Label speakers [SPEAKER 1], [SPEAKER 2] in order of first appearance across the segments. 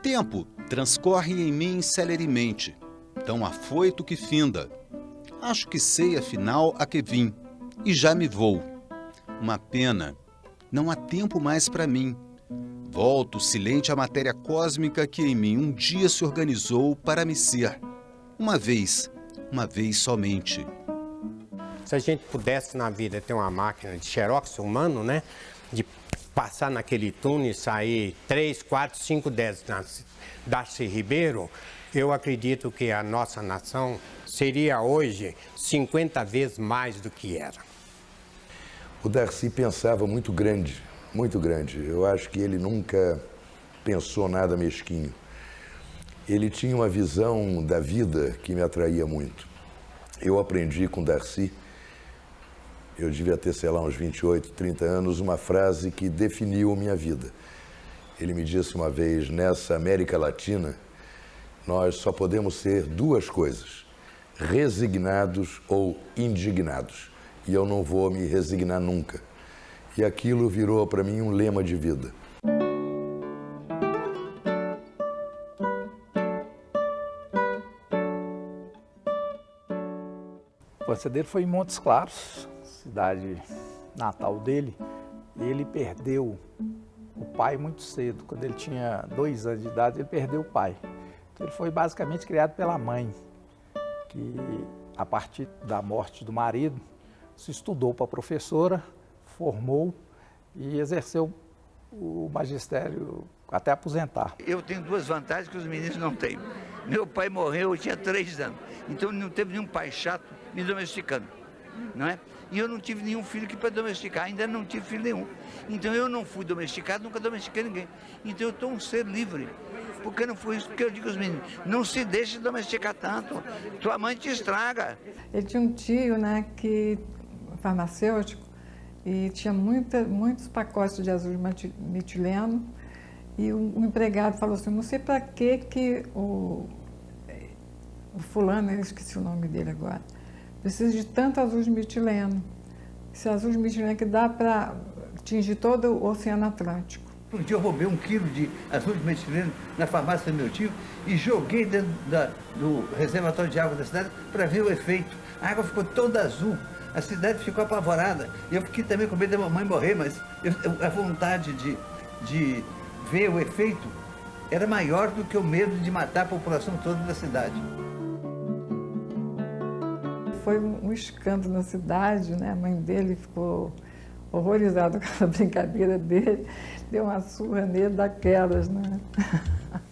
[SPEAKER 1] tempo transcorre em mim celeremente, tão afoito que finda. Acho que sei afinal a que vim, e já me vou. Uma pena, não há tempo mais para mim. Volto silente à matéria cósmica que em mim um dia se organizou para me ser. Uma vez somente.
[SPEAKER 2] Se a gente pudesse na vida ter uma máquina de xerox humano, né? De passar naquele túnel e sair 3, 4, 5, 10 Darcy Ribeiro, eu acredito que a nossa nação seria hoje 50 vezes mais do que era.
[SPEAKER 3] O Darcy pensava muito grande, muito grande. Eu acho que ele nunca pensou nada mesquinho. Ele tinha uma visão da vida que me atraía muito. Eu aprendi com o Darcy, eu devia ter, sei lá, uns 28, 30 anos, uma frase que definiu a minha vida. Ele me disse uma vez, nessa América Latina, nós só podemos ser duas coisas, resignados ou indignados. E eu não vou me resignar nunca. E aquilo virou para mim um lema de vida.
[SPEAKER 4] A infância dele foi em Montes Claros, cidade natal dele. Ele perdeu o pai muito cedo. Quando ele tinha 2 anos de idade, ele perdeu o pai. Então, ele foi basicamente criado pela mãe, que a partir da morte do marido, se estudou para professora, formou e exerceu o magistério até aposentar.
[SPEAKER 5] Eu tenho 2 vantagens que os meninos não têm. Meu pai morreu, eu tinha 3 anos. Então não teve nenhum pai chato me domesticando, não é? E eu não tive nenhum filho que para domesticar, ainda não tive filho nenhum. Então eu não fui domesticado, nunca domestiquei ninguém. Então eu estou um ser livre. Porque não foi isso que eu digo aos meninos. Não se deixe domesticar tanto. Tua mãe te estraga.
[SPEAKER 6] Ele tinha um tio, né, que farmacêutico, e tinha muitos pacotes de azul metileno. E o empregado falou assim, não sei para que o fulano, eu esqueci o nome dele agora, precisa de tanto azul metileno. Esse azul metileno que dá para atingir todo o Oceano Atlântico.
[SPEAKER 5] Um dia eu roubei 1 quilo de azul metileno na farmácia do meu tio e joguei dentro do reservatório de água da cidade para ver o efeito. A água ficou toda azul, a cidade ficou apavorada. Eu fiquei também com medo da mamãe morrer, mas a vontade de ver o efeito era maior do que o medo de matar a população toda da cidade.
[SPEAKER 6] Foi um escândalo na cidade, né? A mãe dele ficou horrorizada com a brincadeira dele, deu uma surra nele daquelas, né?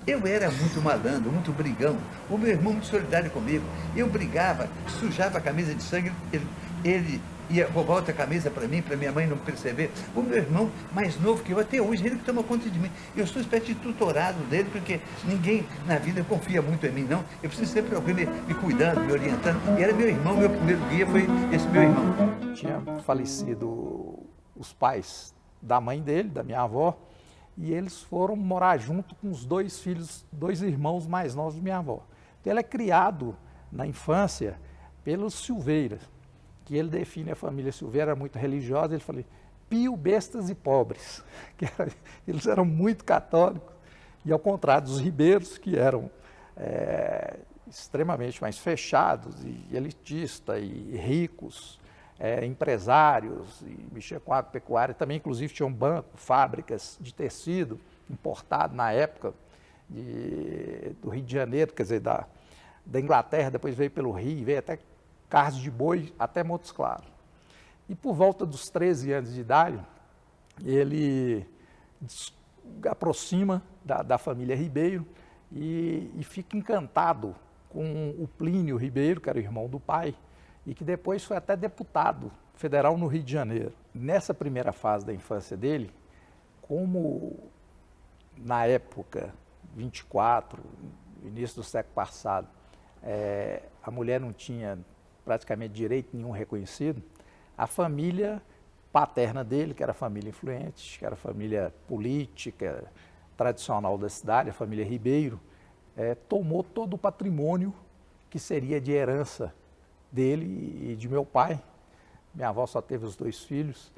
[SPEAKER 5] Eu era muito malandro, muito brigão, o meu irmão muito solidário comigo. Eu brigava, sujava a camisa de sangue, ele ia roubar outra camisa para mim, para minha mãe não perceber. O meu irmão, mais novo que eu, até hoje, ele que toma conta de mim. Eu sou uma espécie de tutorado dele, porque ninguém na vida confia muito em mim, não. Eu preciso sempre alguém me cuidando, me orientando. E era meu irmão, meu primeiro guia foi esse meu irmão.
[SPEAKER 4] Tinha falecido os pais da mãe dele, da minha avó, e eles foram morar junto com os 2 filhos, 2 irmãos mais novos de minha avó. Então, ele é criado na infância pelos Silveiras, que ele define a família Silveira, era muito religiosa, ele falou, pio, bestas e pobres, eles eram muito católicos, e ao contrário dos Ribeiros, que eram extremamente mais fechados, e elitistas, e ricos, empresários, e mexia com agropecuária, também inclusive tinham banco, fábricas de tecido importado na época do Rio de Janeiro, quer dizer, da Inglaterra, depois veio pelo Rio, veio até carros de boi até Montes Claros. E por volta dos 13 anos de idade, ele aproxima da família Ribeiro e fica encantado com o Plínio Ribeiro, que era o irmão do pai, e que depois foi até deputado federal no Rio de Janeiro. Nessa primeira fase da infância dele, como na época, 24, início do século passado, a mulher não tinha praticamente direito nenhum reconhecido, a família paterna dele, que era a família influente, que era a família política tradicional da cidade, a família Ribeiro, tomou todo o patrimônio que seria de herança dele e de meu pai. Minha avó só teve os 2 filhos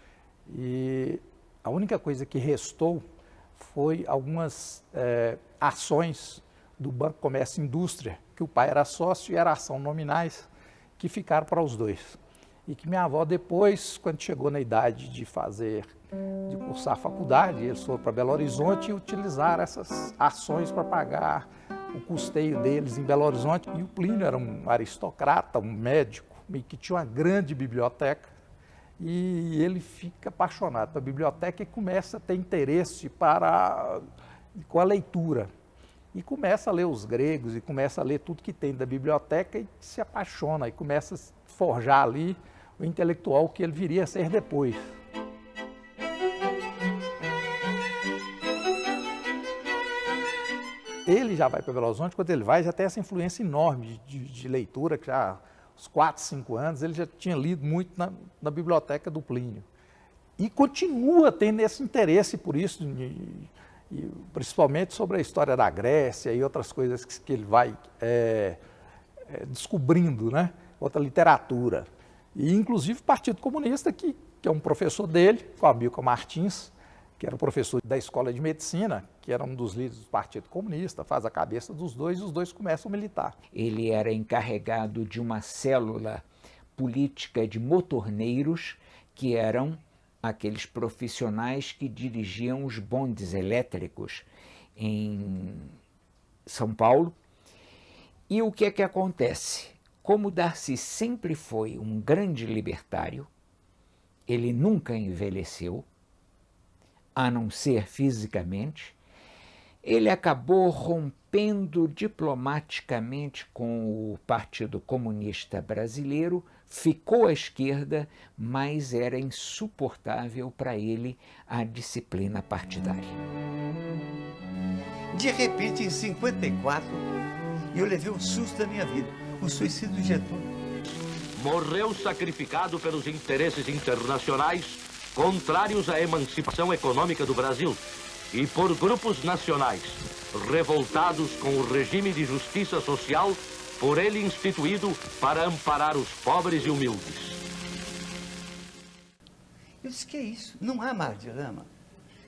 [SPEAKER 4] e a única coisa que restou foi algumas ações do Banco Comércio e Indústria, que o pai era sócio e era ação nominais, que ficaram para os dois. E que minha avó depois, quando chegou na idade de cursar a faculdade, eles foram para Belo Horizonte e utilizaram essas ações para pagar o custeio deles em Belo Horizonte. E o Plínio era um aristocrata, um médico, que tinha uma grande biblioteca. E ele fica apaixonado pela biblioteca e começa a ter interesse com a leitura. E começa a ler os gregos e começa a ler tudo que tem da biblioteca e se apaixona e começa a forjar ali o intelectual que ele viria a ser depois. Ele já vai para Belo Horizonte, quando ele vai já tem essa influência enorme de leitura, que já aos 4, 5 anos ele já tinha lido muito na biblioteca do Plínio. E continua tendo esse interesse por isso, e principalmente sobre a história da Grécia e outras coisas que ele vai descobrindo, né? Outra literatura. E inclusive o Partido Comunista, que é um professor dele, o Amílcar Martins, que era o professor da Escola de Medicina, que era um dos líderes do Partido Comunista, faz a cabeça dos dois e os dois começam a militar.
[SPEAKER 7] Ele era encarregado de uma célula política de motorneiros, que eram aqueles profissionais que dirigiam os bondes elétricos em São Paulo. E o que é que acontece? Como Darcy sempre foi um grande libertário, ele nunca envelheceu, a não ser fisicamente, ele acabou rompendo diplomaticamente com o Partido Comunista Brasileiro, ficou à esquerda, mas era insuportável para ele a disciplina partidária.
[SPEAKER 5] De repente, em 54, eu levei um susto da minha vida, o suicídio de Getúlio.
[SPEAKER 8] Morreu sacrificado pelos interesses internacionais contrários à emancipação econômica do Brasil e por grupos nacionais revoltados com o regime de justiça social por ele instituído para amparar os pobres e humildes.
[SPEAKER 5] Eu disse, que é isso? Não há mar de lama.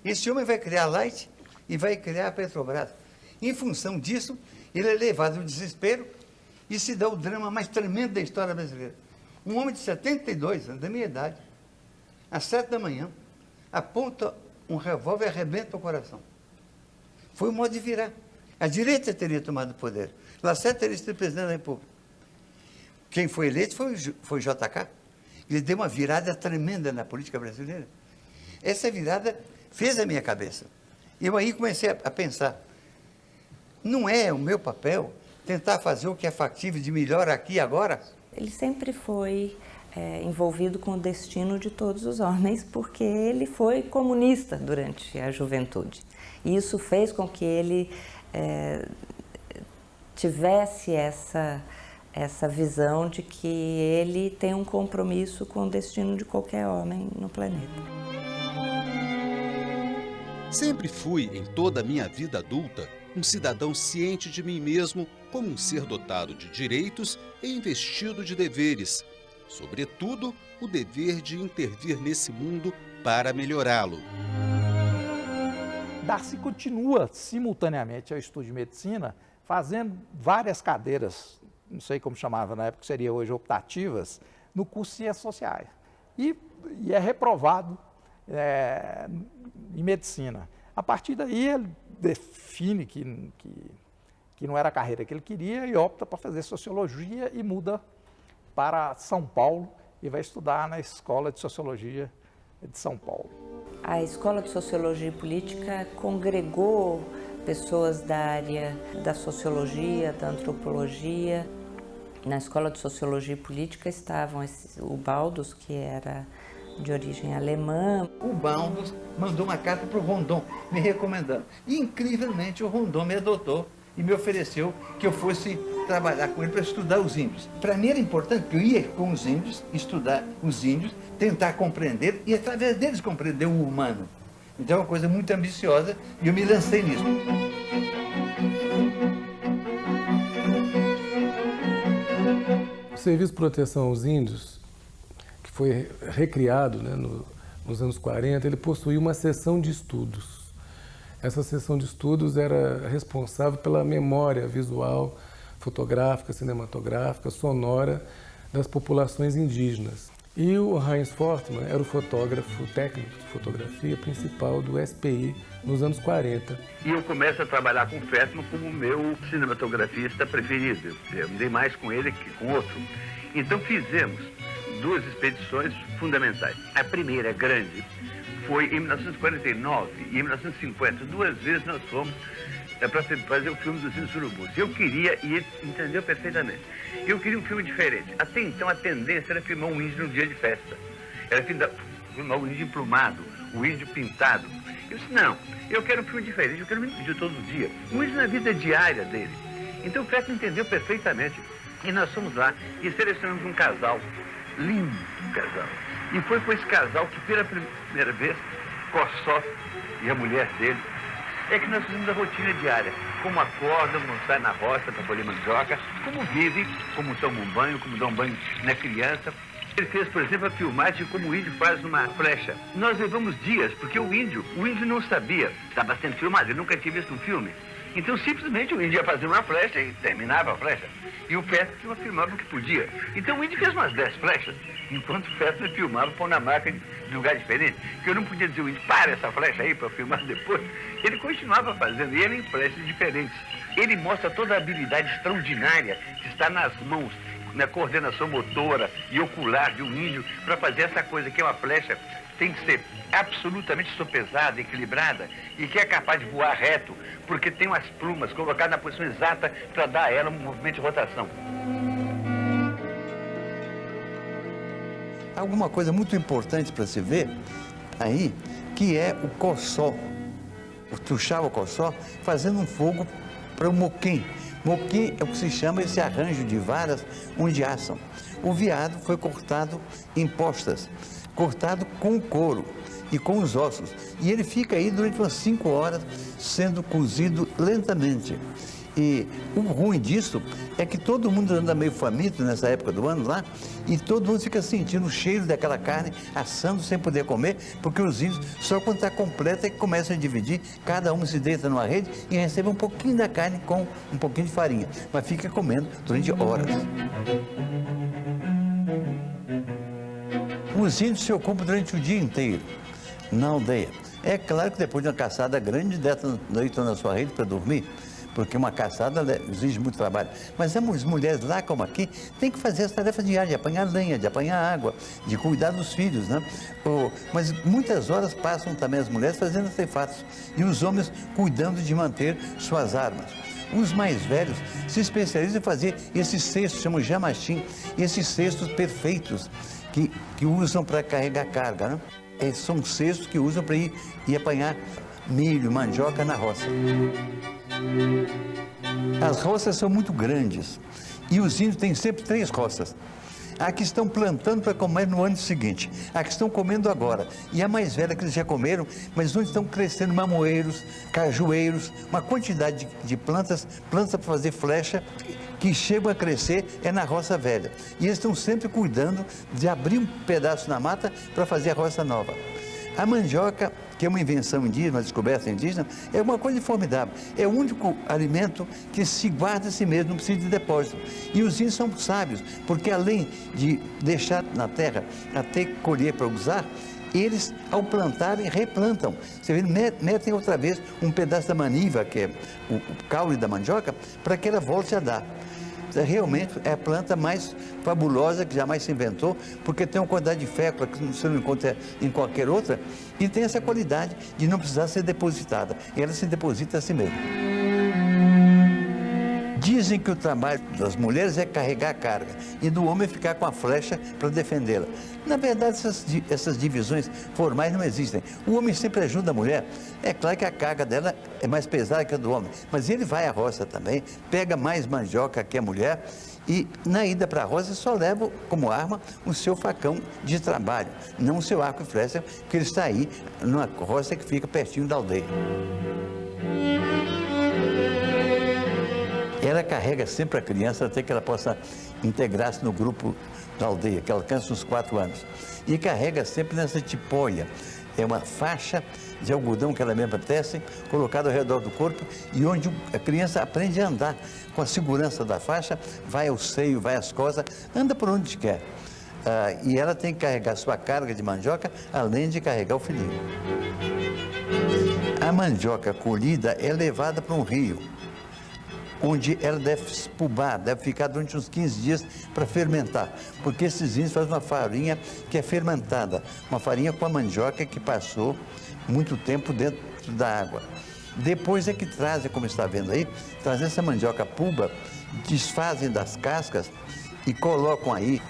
[SPEAKER 5] Esse homem vai criar a Light e vai criar a Petrobras. Em função disso, ele é levado ao desespero e se dá o drama mais tremendo da história brasileira. Um homem de 72 anos, da minha idade, às 7 da manhã, aponta um revólver e arrebenta o coração. Foi o modo de virar. A direita teria tomado o poder. Lacerda teria sido presidente da República. Quem foi eleito foi JK. Ele deu uma virada tremenda na política brasileira. Essa virada fez a minha cabeça. Eu aí comecei a pensar, não é o meu papel tentar fazer o que é factível de melhor aqui e agora?
[SPEAKER 9] Ele sempre foi envolvido com o destino de todos os homens, porque ele foi comunista durante a juventude. E isso fez com que ele tivesse essa visão de que ele tem um compromisso com o destino de qualquer homem no planeta.
[SPEAKER 1] Sempre fui, em toda a minha vida adulta, um cidadão ciente de mim mesmo como um ser dotado de direitos e investido de deveres, sobretudo o dever de intervir nesse mundo para melhorá-lo.
[SPEAKER 4] Darcy continua simultaneamente ao estudo de medicina, fazendo várias cadeiras, não sei como chamava na época, seria hoje optativas, no curso de Ciências Sociais. E é reprovado em medicina. A partir daí ele define que não era a carreira que ele queria e opta para fazer sociologia e muda para São Paulo e vai estudar na Escola de Sociologia de São Paulo.
[SPEAKER 9] A Escola de Sociologia e Política congregou pessoas da área da sociologia, da antropologia. Na Escola de Sociologia e Política estavam o Baldus, que era de origem alemã.
[SPEAKER 5] O Baldus mandou uma carta para o Rondon, me recomendando. E, incrivelmente, o Rondon me adotou e me ofereceu que eu fosse trabalhar com ele para estudar os índios. Para mim era importante que eu ia com os índios, estudar os índios, tentar compreender e, através deles, compreender o humano. Então é uma coisa muito ambiciosa e eu me lancei nisso.
[SPEAKER 10] O Serviço de Proteção aos Índios, que foi recriado, né, nos anos 40, ele possuía uma seção de estudos. Essa seção de estudos era responsável pela memória visual, fotográfica, cinematográfica, sonora das populações indígenas. E o Heinz Fortmann era o fotógrafo técnico de fotografia principal do SPI nos anos 40.
[SPEAKER 11] E eu começo a trabalhar com o Fortmann como meu cinematografista preferido. Eu andei mais com ele que com outro. Então fizemos 2 expedições fundamentais. A primeira, grande, foi em 1949 e em 1950. 2 vezes nós fomos para fazer o filme dos Índios Urubus. Eu queria, e ele entendeu perfeitamente, eu queria um filme diferente. Até então a tendência era filmar um índio no dia de festa. Era filmar o índio emplumado, o índio pintado. Eu disse, não, eu quero um filme diferente, eu quero um índio todo dia. Um índio na vida diária dele. Então o Fortmann entendeu perfeitamente. E nós fomos lá e selecionamos um casal, lindo casal. E foi com esse casal que pela primeira vez, Cossó e a mulher dele, é que nós fizemos a rotina diária. Como acordam, como saem na roça para colher mandioca, como vivem, como tomam um banho, como dão banho na criança. Ele fez, por exemplo, a filmagem de como o índio faz uma flecha. Nós levamos dias, porque o índio não sabia, estava sendo filmado, ele nunca tinha visto um filme. Então, simplesmente, o índio ia fazer uma flecha e terminava a flecha. E o Fortmann filmava o que podia. Então, o índio fez umas 10 flechas, enquanto o Fortmann filmava pondo na máquina de lugar diferente. Porque eu não podia dizer, o índio, para essa flecha aí para filmar depois. Ele continuava fazendo, e ele em flechas diferentes. Ele mostra toda a habilidade extraordinária que está nas mãos, na coordenação motora e ocular de um índio para fazer essa coisa que é uma flecha. Tem que ser absolutamente sopesada, equilibrada e que é capaz de voar reto, porque tem umas plumas colocadas na posição exata para dar a ela um movimento de rotação.
[SPEAKER 5] Alguma coisa muito importante para se ver aí, que é o Cossó, o Tuxaua Cossó, fazendo um fogo para o moquém. Moquém é o que se chama esse arranjo de varas onde assam. O veado foi cortado em postas, cortado com o couro e com os ossos. E ele fica aí durante umas 5 horas sendo cozido lentamente. E o ruim disso é que todo mundo anda meio faminto nessa época do ano lá, e todo mundo fica sentindo o cheiro daquela carne assando sem poder comer, porque os índios, só quando está completa, é que começam a dividir, cada um se deita numa rede e recebe um pouquinho da carne com um pouquinho de farinha, mas fica comendo durante horas. Os índios se ocupam durante o dia inteiro na aldeia. É claro que depois de uma caçada grande, deitam na sua rede para dormir, porque uma caçada exige muito trabalho. Mas as mulheres lá, como aqui, têm que fazer as tarefas diárias, de apanhar lenha, de apanhar água, de cuidar dos filhos, né? Mas muitas horas passam também as mulheres fazendo ceifatos e os homens cuidando de manter suas armas. Os mais velhos se especializam em fazer esses cestos, chamam jamachim, esses cestos perfeitos, que usam para carregar carga, né? São cestos que usam para ir apanhar milho, mandioca na roça. As roças são muito grandes e os índios têm sempre 3 roças. A que estão plantando para comer no ano seguinte, a que estão comendo agora e a mais velha que eles já comeram, mas onde estão crescendo mamoeiros, cajueiros, uma quantidade de plantas para fazer flecha que chegam a crescer é na roça velha. E eles estão sempre cuidando de abrir um pedaço na mata para fazer a roça nova. A mandioca, que é uma invenção indígena, uma descoberta indígena, é uma coisa formidável. É o único alimento que se guarda a si mesmo, não precisa de depósito. E os índios são sábios, porque além de deixar na terra até colher para usar, eles, ao plantarem, replantam. Você vê, metem outra vez um pedaço da maniva, que é o caule da mandioca, para que ela volte a dar. Realmente é a planta mais fabulosa que jamais se inventou, porque tem uma quantidade de fécula que você não encontra em qualquer outra, e tem essa qualidade de não precisar ser depositada. Ela se deposita a si mesma. Dizem que o trabalho das mulheres é carregar a carga e do homem ficar com a flecha para defendê-la. Na verdade, essas divisões formais não existem. O homem sempre ajuda a mulher. É claro que a carga dela é mais pesada que a do homem, mas ele vai à roça também, pega mais mandioca que a mulher e na ida para a roça só leva como arma o seu facão de trabalho, não o seu arco e flecha, porque ele está aí numa roça que fica pertinho da aldeia. Ela carrega sempre a criança até que ela possa integrar-se no grupo da aldeia, que alcança uns 4 anos. E carrega sempre nessa tipóia, É uma faixa de algodão que ela mesma tece, colocada ao redor do corpo e onde a criança aprende a andar com a segurança da faixa, vai ao seio, vai às costas, anda por onde quer. E ela tem que carregar sua carga de mandioca, além de carregar o filhinho. A mandioca colhida é levada para um rio, onde ela deve pubar, deve ficar durante uns 15 dias para fermentar, porque esses índios fazem uma farinha que é fermentada, uma farinha com a mandioca que passou muito tempo dentro da água. Depois é que trazem, como está vendo aí, trazem essa mandioca puba, desfazem das cascas e colocam aí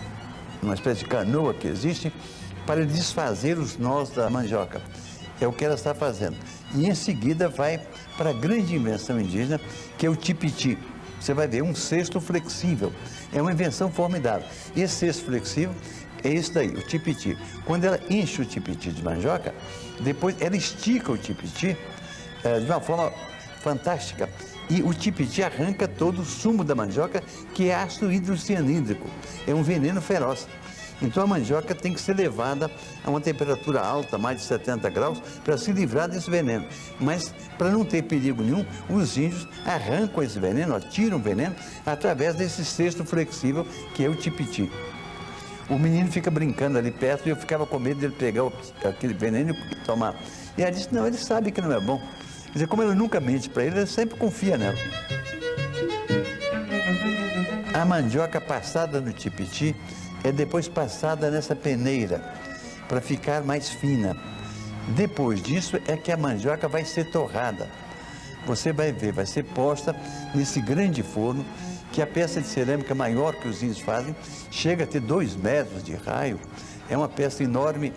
[SPEAKER 5] uma espécie de canoa que existe para desfazer os nós da mandioca. É o que ela está fazendo. E em seguida vai para a grande invenção indígena, que é o tipiti. Você vai ver um cesto flexível. É uma invenção formidável. Esse cesto flexível é esse daí, o tipiti. Quando ela enche o tipiti de mandioca, depois ela estica o tipiti de uma forma fantástica. E o tipiti arranca todo o sumo da mandioca, que é ácido hidrocianídrico. É um veneno feroz. Então a mandioca tem que ser levada a uma temperatura alta, mais de 70 graus, para se livrar desse veneno. Mas, para não ter perigo nenhum, os índios arrancam esse veneno, tiram o veneno, através desse cesto flexível, que é o tipiti. O menino fica brincando ali perto e eu ficava com medo dele pegar aquele veneno e tomar. E ela disse, não, ele sabe que não é bom. Quer dizer, como ela nunca mente para ele, ele sempre confia nela. A mandioca passada no tipiti é depois passada nessa peneira, para ficar mais fina. Depois disso é que a mandioca vai ser torrada. Você vai ver, vai ser posta nesse grande forno, que a peça de cerâmica maior que os índios fazem, chega a ter 2 metros de raio. É uma peça enorme,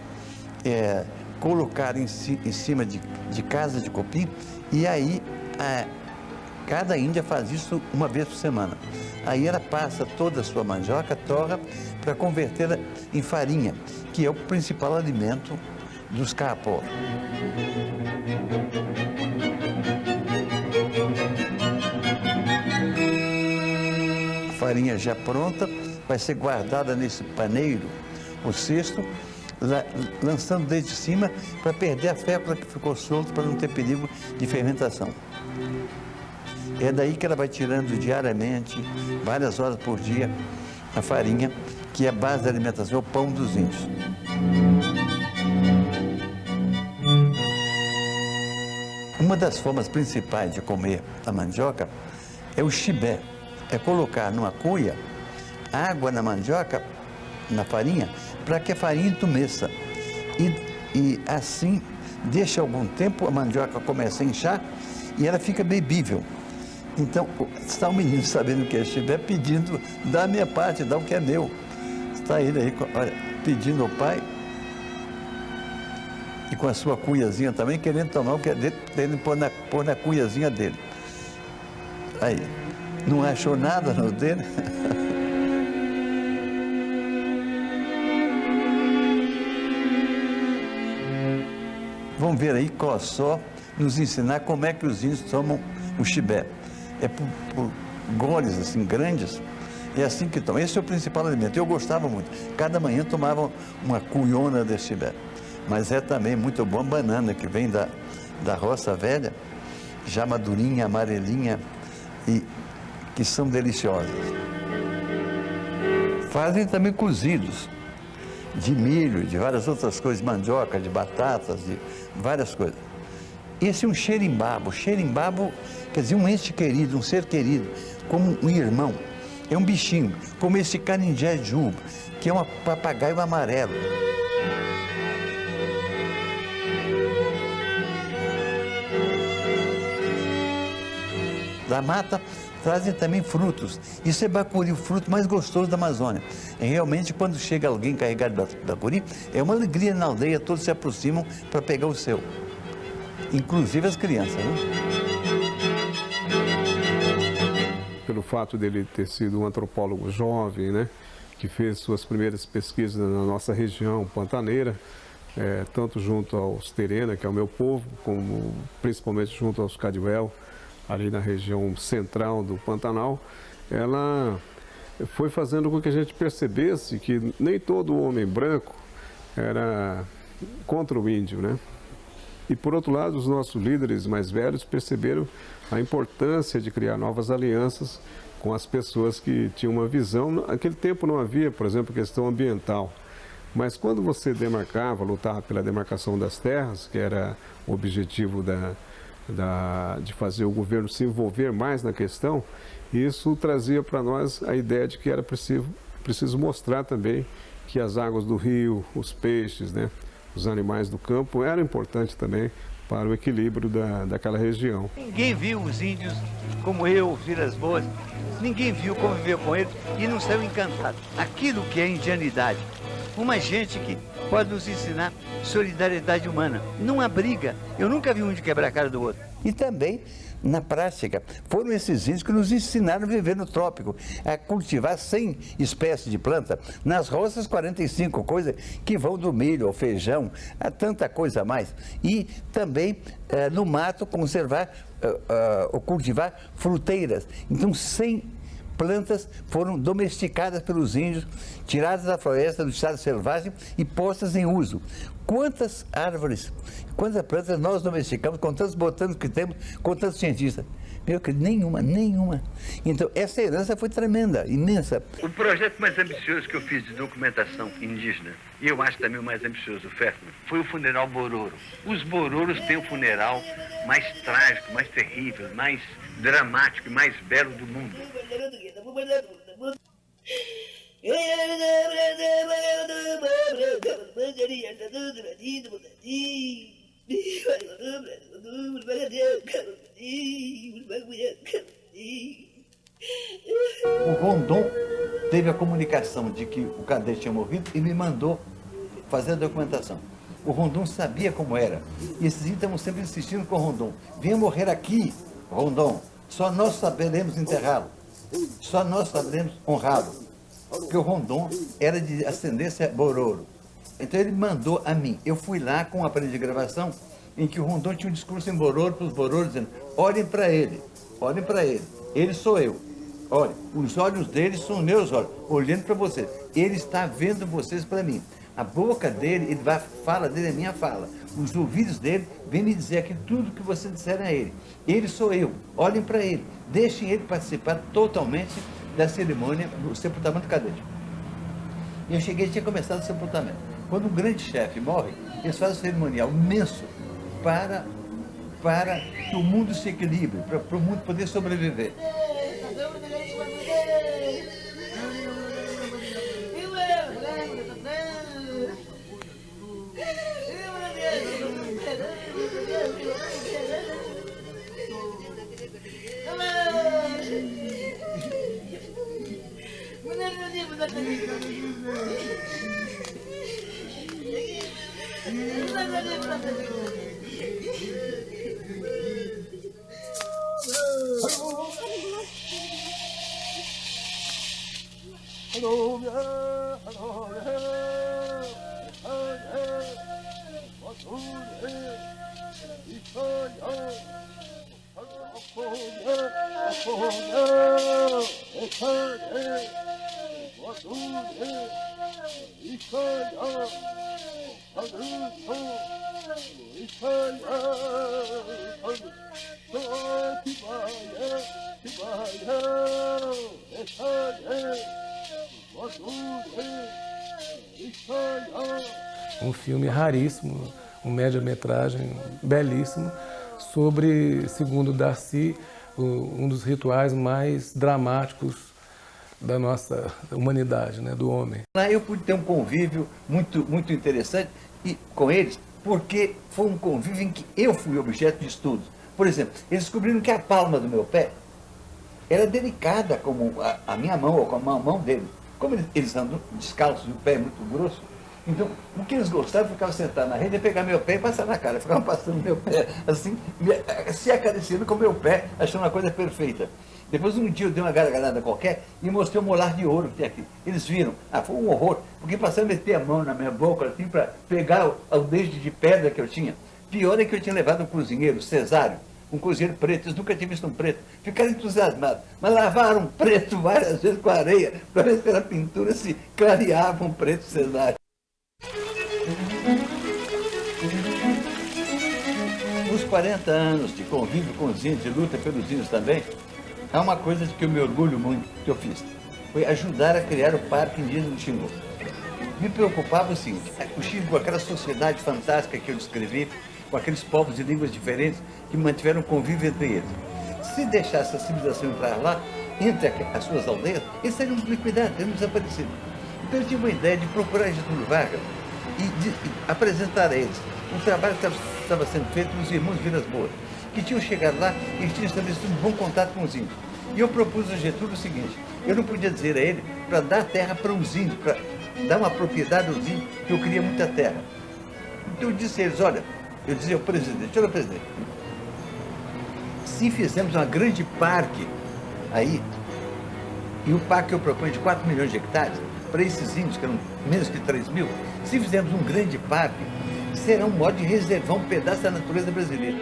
[SPEAKER 5] colocada em cima de casa de copim, e aí cada índia faz isso uma vez por semana. Aí ela passa toda a sua mandioca, torra, para convertê-la em farinha, que é o principal alimento dos caapó. A farinha já pronta vai ser guardada nesse paneiro, o cesto, lançando desde cima para perder a fécula que ficou solta, para não ter perigo de fermentação. É daí que ela vai tirando diariamente, várias horas por dia, a farinha, que é a base da alimentação, o pão dos índios. Uma das formas principais de comer a mandioca é o chibé. É colocar numa cuia água na mandioca, na farinha, para que a farinha entumeça. E assim, deixa algum tempo, a mandioca começa a inchar e ela fica bebível. Então, está o menino sabendo o que é chibé, pedindo, dá a minha parte, dá o que é meu. Está ele aí, olha, pedindo ao pai, e com a sua cuiazinha também, querendo tomar o que é dele, querendo pôr na cuiazinha dele. Aí, não achou nada no dele. Vamos ver aí, Cossó nos ensinar como é que os índios tomam o chibé. É por goles assim grandes, é assim que tomam. Esse é o principal alimento. Eu gostava muito. Cada manhã tomava uma cuiona de chibé. Mas é também muito bom a banana que vem da roça velha, já madurinha, amarelinha, e que são deliciosas. Fazem também cozidos de milho, de várias outras coisas, de mandioca, de batatas, de várias coisas. Esse é um xerimbabo. Xerimbabo quer dizer um ente querido, um ser querido, como um irmão. É um bichinho, como esse canindé juba, que é um papagaio amarelo. Da mata trazem também frutos. Isso é bacuri, o fruto mais gostoso da Amazônia. E realmente, quando chega alguém carregado de bacuri, é uma alegria na aldeia, todos se aproximam para pegar o seu. Inclusive as crianças, né?
[SPEAKER 12] Pelo fato dele ter sido um antropólogo jovem, né, que fez suas primeiras pesquisas na nossa região pantaneira, tanto junto aos Terena, que é o meu povo, como principalmente junto aos Cadiuel, ali na região central do Pantanal, ela foi fazendo com que a gente percebesse que nem todo homem branco era contra o índio, né? E por outro lado, os nossos líderes mais velhos perceberam a importância de criar novas alianças com as pessoas que tinham uma visão. Naquele tempo não havia, por exemplo, questão ambiental. Mas quando você demarcava, lutava pela demarcação das terras, que era o objetivo de fazer o governo se envolver mais na questão, isso trazia para nós a ideia de que era preciso mostrar também que as águas do rio, os peixes, né, os animais do campo eram importantes também para o equilíbrio daquela região.
[SPEAKER 5] Ninguém viu os índios como eu, Vilas Boas, ninguém viu conviver com eles e não saiu encantado. Aquilo que é indianidade, uma gente que pode nos ensinar solidariedade humana, não há briga. Eu nunca vi um de quebrar a cara do outro. E também, na prática, foram esses índios que nos ensinaram a viver no trópico, a cultivar 100 espécies de planta, nas roças 45, coisa que vão do milho ao feijão, a tanta coisa a mais. E também no mato conservar ou cultivar fruteiras. Então 100 plantas foram domesticadas pelos índios, tiradas da floresta do estado selvagem e postas em uso. Quantas árvores, quantas plantas nós domesticamos, com tantos botânicos que temos, com tantos cientistas? Meu querido, nenhuma. Então, essa herança foi tremenda, imensa.
[SPEAKER 11] O projeto mais ambicioso que eu fiz de documentação indígena, e eu acho também o mais ambicioso, Fertman, foi o funeral Bororo. Os Bororos têm o funeral mais trágico, mais terrível, mais dramático e mais belo do mundo.
[SPEAKER 5] O Rondon teve a comunicação de que o cadete tinha morrido e me mandou fazer a documentação. O Rondon sabia como era. E esses índios estavam sempre insistindo com o Rondon. Venha morrer aqui, Rondon. Só nós saberemos enterrá-lo. Só nós saberemos honrá-lo. Porque o Rondon era de ascendência Bororo. Então ele mandou a mim. Eu fui lá com um aparelho de gravação em que o Rondon tinha um discurso em Bororo para os Bororos dizendo: olhem para ele, ele sou eu. Olha, os olhos dele são meus olhos, olhando para vocês. Ele está vendo vocês para mim. A boca dele, a fala dele é minha fala. Os ouvidos dele vêm me dizer aqui tudo que vocês disserem a ele. Ele sou eu, olhem para ele. Deixem ele participar totalmente da cerimônia do sepultamento do cadete. Eu cheguei e tinha começado o sepultamento. Quando um grande chefe morre, eles fazem um cerimonial imenso para que o mundo se equilibre, para o mundo poder sobreviver.
[SPEAKER 10] Um filme raríssimo, um média-metragem belíssimo, sobre, segundo Darcy, um dos rituais mais dramáticos da nossa humanidade, né, do homem.
[SPEAKER 5] Lá eu pude ter um convívio muito interessante com eles, porque foi um convívio em que eu fui objeto de estudos. Por exemplo, eles descobriram que a palma do meu pé era delicada como a minha mão ou como a mão deles. Como eles andam descalços e o pé é muito grosso, então o que eles gostavam ficava sentado na rede e pegar meu pé e passar na cara. Ficavam passando meu pé assim, se acariciando com o meu pé, achando uma coisa perfeita. Depois um dia eu dei uma gargalhada qualquer e mostrei um molar de ouro que tem aqui. Eles viram, foi um horror, porque passaram a meter a mão na minha boca assim para pegar o dente de pedra que eu tinha. Pior é que eu tinha levado um cozinheiro, Cesário, um cozinheiro preto, eles nunca tinham visto um preto. Ficaram entusiasmados, mas lavaram preto várias vezes com areia para ver se pela pintura se clareava um preto Cesário. 40 anos de convívio com os índios, de luta pelos índios também, há uma coisa de que eu me orgulho muito que eu fiz. Foi ajudar a criar o Parque Indígena do Xingu. Me preocupava o seguinte, o Xingu, aquela sociedade fantástica que eu descrevi, com aqueles povos de línguas diferentes que mantiveram convívio entre eles. Se deixasse a civilização entrar lá, entre as suas aldeias, eles seriam liquidados, teriam desaparecido. Então eu tive uma ideia de procurar Getúlio Vargas e apresentar a eles um trabalho que estava sendo feito pelos irmãos Vilas Boas, que tinham chegado lá e tinham estabelecido um bom contato com os índios. E eu propus a Getúlio o seguinte, eu não podia dizer a ele para dar terra para os índios, para dar uma propriedade aos índios, que eu queria muita terra. Então eu disse a eles, olha, eu dizia ao presidente, olha presidente, se fizermos uma grande parque aí, e o parque que eu proponho de 4 milhões de hectares, para esses índios, que eram menos que 3 mil, se fizermos um grande parque, será um modo de reservar um pedaço da natureza brasileira.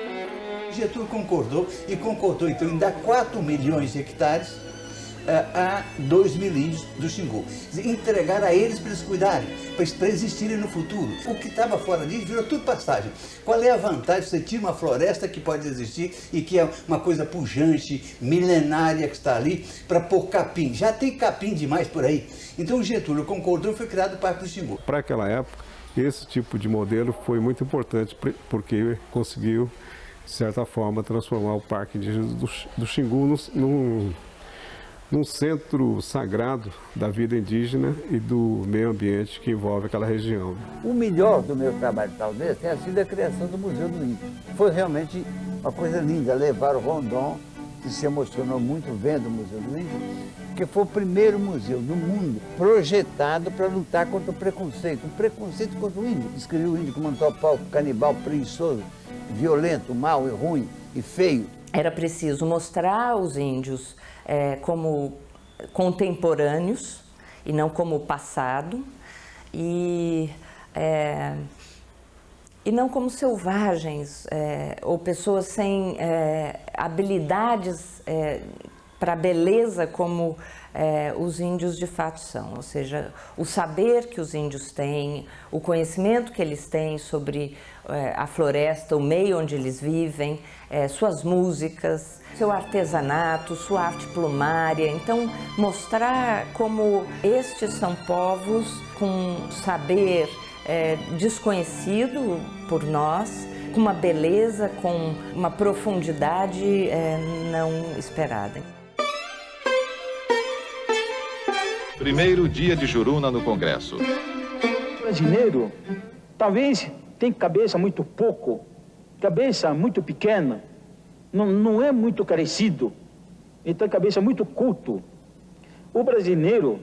[SPEAKER 13] Getúlio concordou, e concordou então em dar 4 milhões de hectares a 2 mil índios do Xingu. Entregar a eles para eles cuidarem, para existirem no futuro. O que estava fora disso virou tudo passagem. Qual é a vantagem? Você tira uma floresta que pode existir e que é uma coisa pujante, milenária que está ali, para pôr capim. Já tem capim demais por aí. Então o Getúlio concordou e foi criado o Parque do Xingu.
[SPEAKER 12] Para aquela época, esse tipo de modelo foi muito importante porque conseguiu, de certa forma, transformar o Parque Indígena do Xingu num centro sagrado da vida indígena e do meio ambiente que envolve aquela região.
[SPEAKER 14] O melhor do meu trabalho, talvez, tenha sido a criação do Museu do Índio. Foi realmente uma coisa linda, levar o Rondon, que se emocionou muito vendo o Museu do Índio, que foi o primeiro museu do mundo projetado para lutar contra o preconceito contra o índio. Descreveu o índio como um topal, canibal, preguiçoso, violento, mau e ruim e feio.
[SPEAKER 9] Era preciso mostrar os índios como contemporâneos e não como passado, e não como selvagens ou pessoas sem habilidades para a beleza como os índios de fato são, ou seja, o saber que os índios têm, o conhecimento que eles têm sobre a floresta, o meio onde eles vivem, suas músicas, seu artesanato, sua arte plumária. Então, mostrar como estes são povos com saber desconhecido por nós, com uma beleza, com uma profundidade não esperada.
[SPEAKER 15] Primeiro dia de Juruna no Congresso.
[SPEAKER 16] O brasileiro talvez tenha cabeça muito pouco, cabeça muito pequena, não é muito crescido, ele tem cabeça muito culto. O brasileiro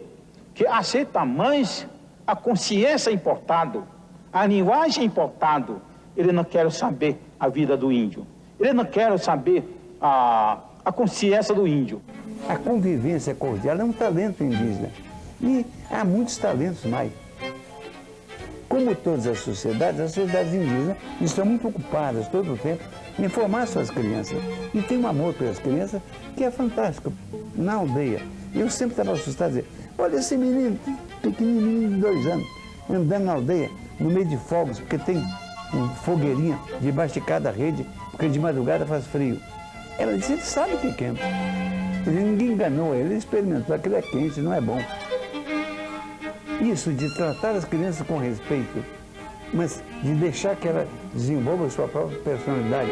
[SPEAKER 16] que aceita mais a consciência importado, a linguagem importado, ele não quer saber a vida do índio, ele não quer saber a consciência do índio.
[SPEAKER 14] A convivência cordial é um talento indígena e há muitos talentos mais. Como todas as sociedades indígenas estão muito ocupadas todo o tempo em formar suas crianças. E tem um amor pelas crianças que é fantástico. Na aldeia, eu sempre estava assustado, dizer, olha esse menino, pequenininho de 2 anos, andando na aldeia, no meio de fogos, porque tem uma fogueirinha debaixo de cada rede, porque de madrugada faz frio. Ela disse, ele sabe que é quente. Ninguém enganou ele experimentou, aquilo é quente, não é bom. Isso de tratar as crianças com respeito, mas de deixar que ela desenvolva a sua própria personalidade,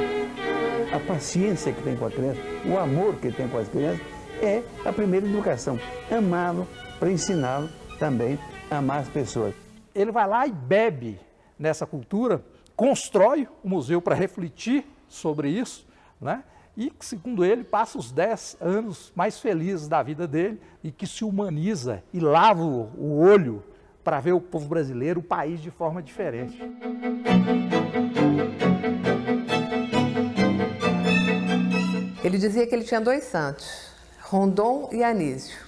[SPEAKER 14] a paciência que tem com a criança, o amor que tem com as crianças, é a primeira educação. Amá-lo para ensiná-lo também a amar as pessoas.
[SPEAKER 4] Ele vai lá e bebe nessa cultura, constrói o museu para refletir sobre isso, né? E, segundo ele, passa os 10 anos mais felizes da vida dele e que se humaniza e lava o olho para ver o povo brasileiro, o país, de forma diferente.
[SPEAKER 17] Ele dizia que ele tinha 2 santos, Rondon e Anísio.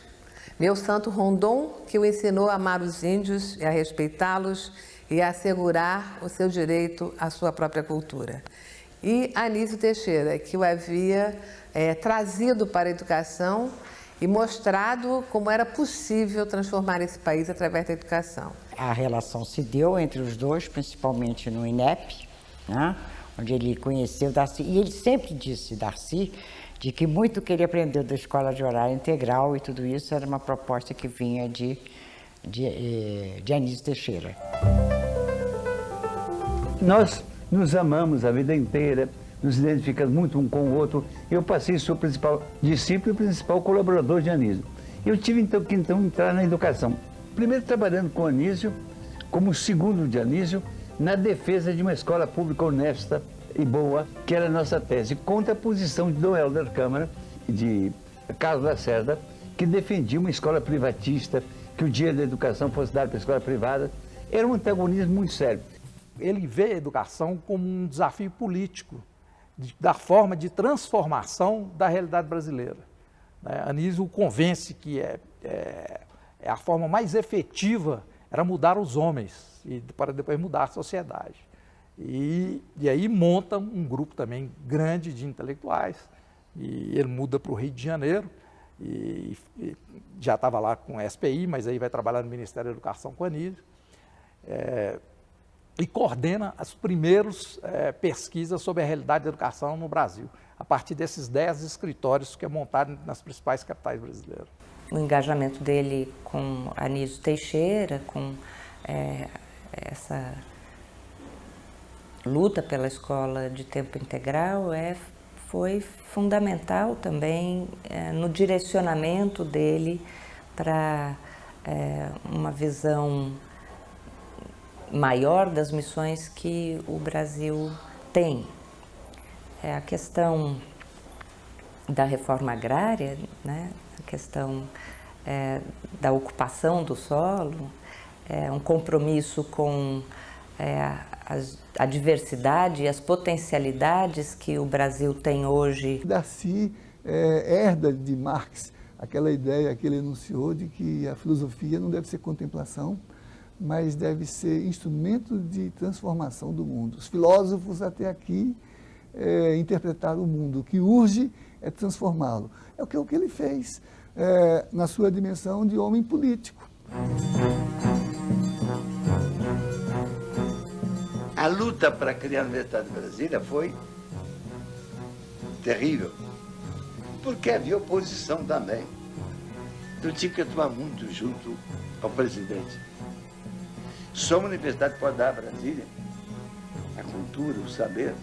[SPEAKER 17] Meu santo Rondon, que o ensinou a amar os índios e a respeitá-los e a assegurar o seu direito à sua própria cultura. E Anísio Teixeira, que o havia trazido para a educação e mostrado como era possível transformar esse país através da educação.
[SPEAKER 18] A relação se deu entre os dois, principalmente no INEP, né? onde ele conheceu Darcy. E ele sempre disse, Darcy, de que muito que ele aprendeu da escola de horário integral e tudo isso era uma proposta que vinha de Anísio Teixeira.
[SPEAKER 14] Nós nos amamos a vida inteira, nos identificamos muito um com o outro. Eu passei a ser o principal discípulo e o principal colaborador de Anísio. Eu tive então que entrar na educação. Primeiro trabalhando com Anísio, como segundo de Anísio, na defesa de uma escola pública honesta e boa, que era a nossa tese, contra a posição de Dom Helder Câmara e de Carlos Lacerda, que defendia uma escola privatista, que o dinheiro da educação fosse dado para a escola privada. Era um antagonismo muito sério.
[SPEAKER 4] Ele vê a educação como um desafio político, da forma de transformação da realidade brasileira. Anísio o convence que a forma mais efetiva era mudar os homens, e para depois mudar a sociedade. E aí monta um grupo também grande de intelectuais, e ele muda para o Rio de Janeiro, e já estava lá com a SPI, mas aí vai trabalhar no Ministério da Educação com Anísio, e coordena as primeiras pesquisas sobre a realidade da educação no Brasil, a partir desses 10 escritórios que é montado nas principais capitais brasileiras.
[SPEAKER 9] O engajamento dele com Anísio Teixeira, com essa luta pela escola de tempo integral, foi fundamental também no direcionamento dele para uma visão maior das missões que o Brasil tem. A questão da reforma agrária, né? A questão da ocupação do solo, um compromisso com a diversidade e as potencialidades que o Brasil tem hoje.
[SPEAKER 19] Darcy herda de Marx aquela ideia que ele enunciou de que a filosofia não deve ser contemplação, mas deve ser instrumento de transformação do mundo. Os filósofos até aqui interpretaram o mundo. O que urge é transformá-lo. É o que ele fez na sua dimensão de homem político.
[SPEAKER 5] A luta para criar a Universidade de Brasília foi terrível, porque havia oposição também. Então tinha que atuar muito junto ao presidente. Só uma universidade pode dar a Brasília a cultura, o saber.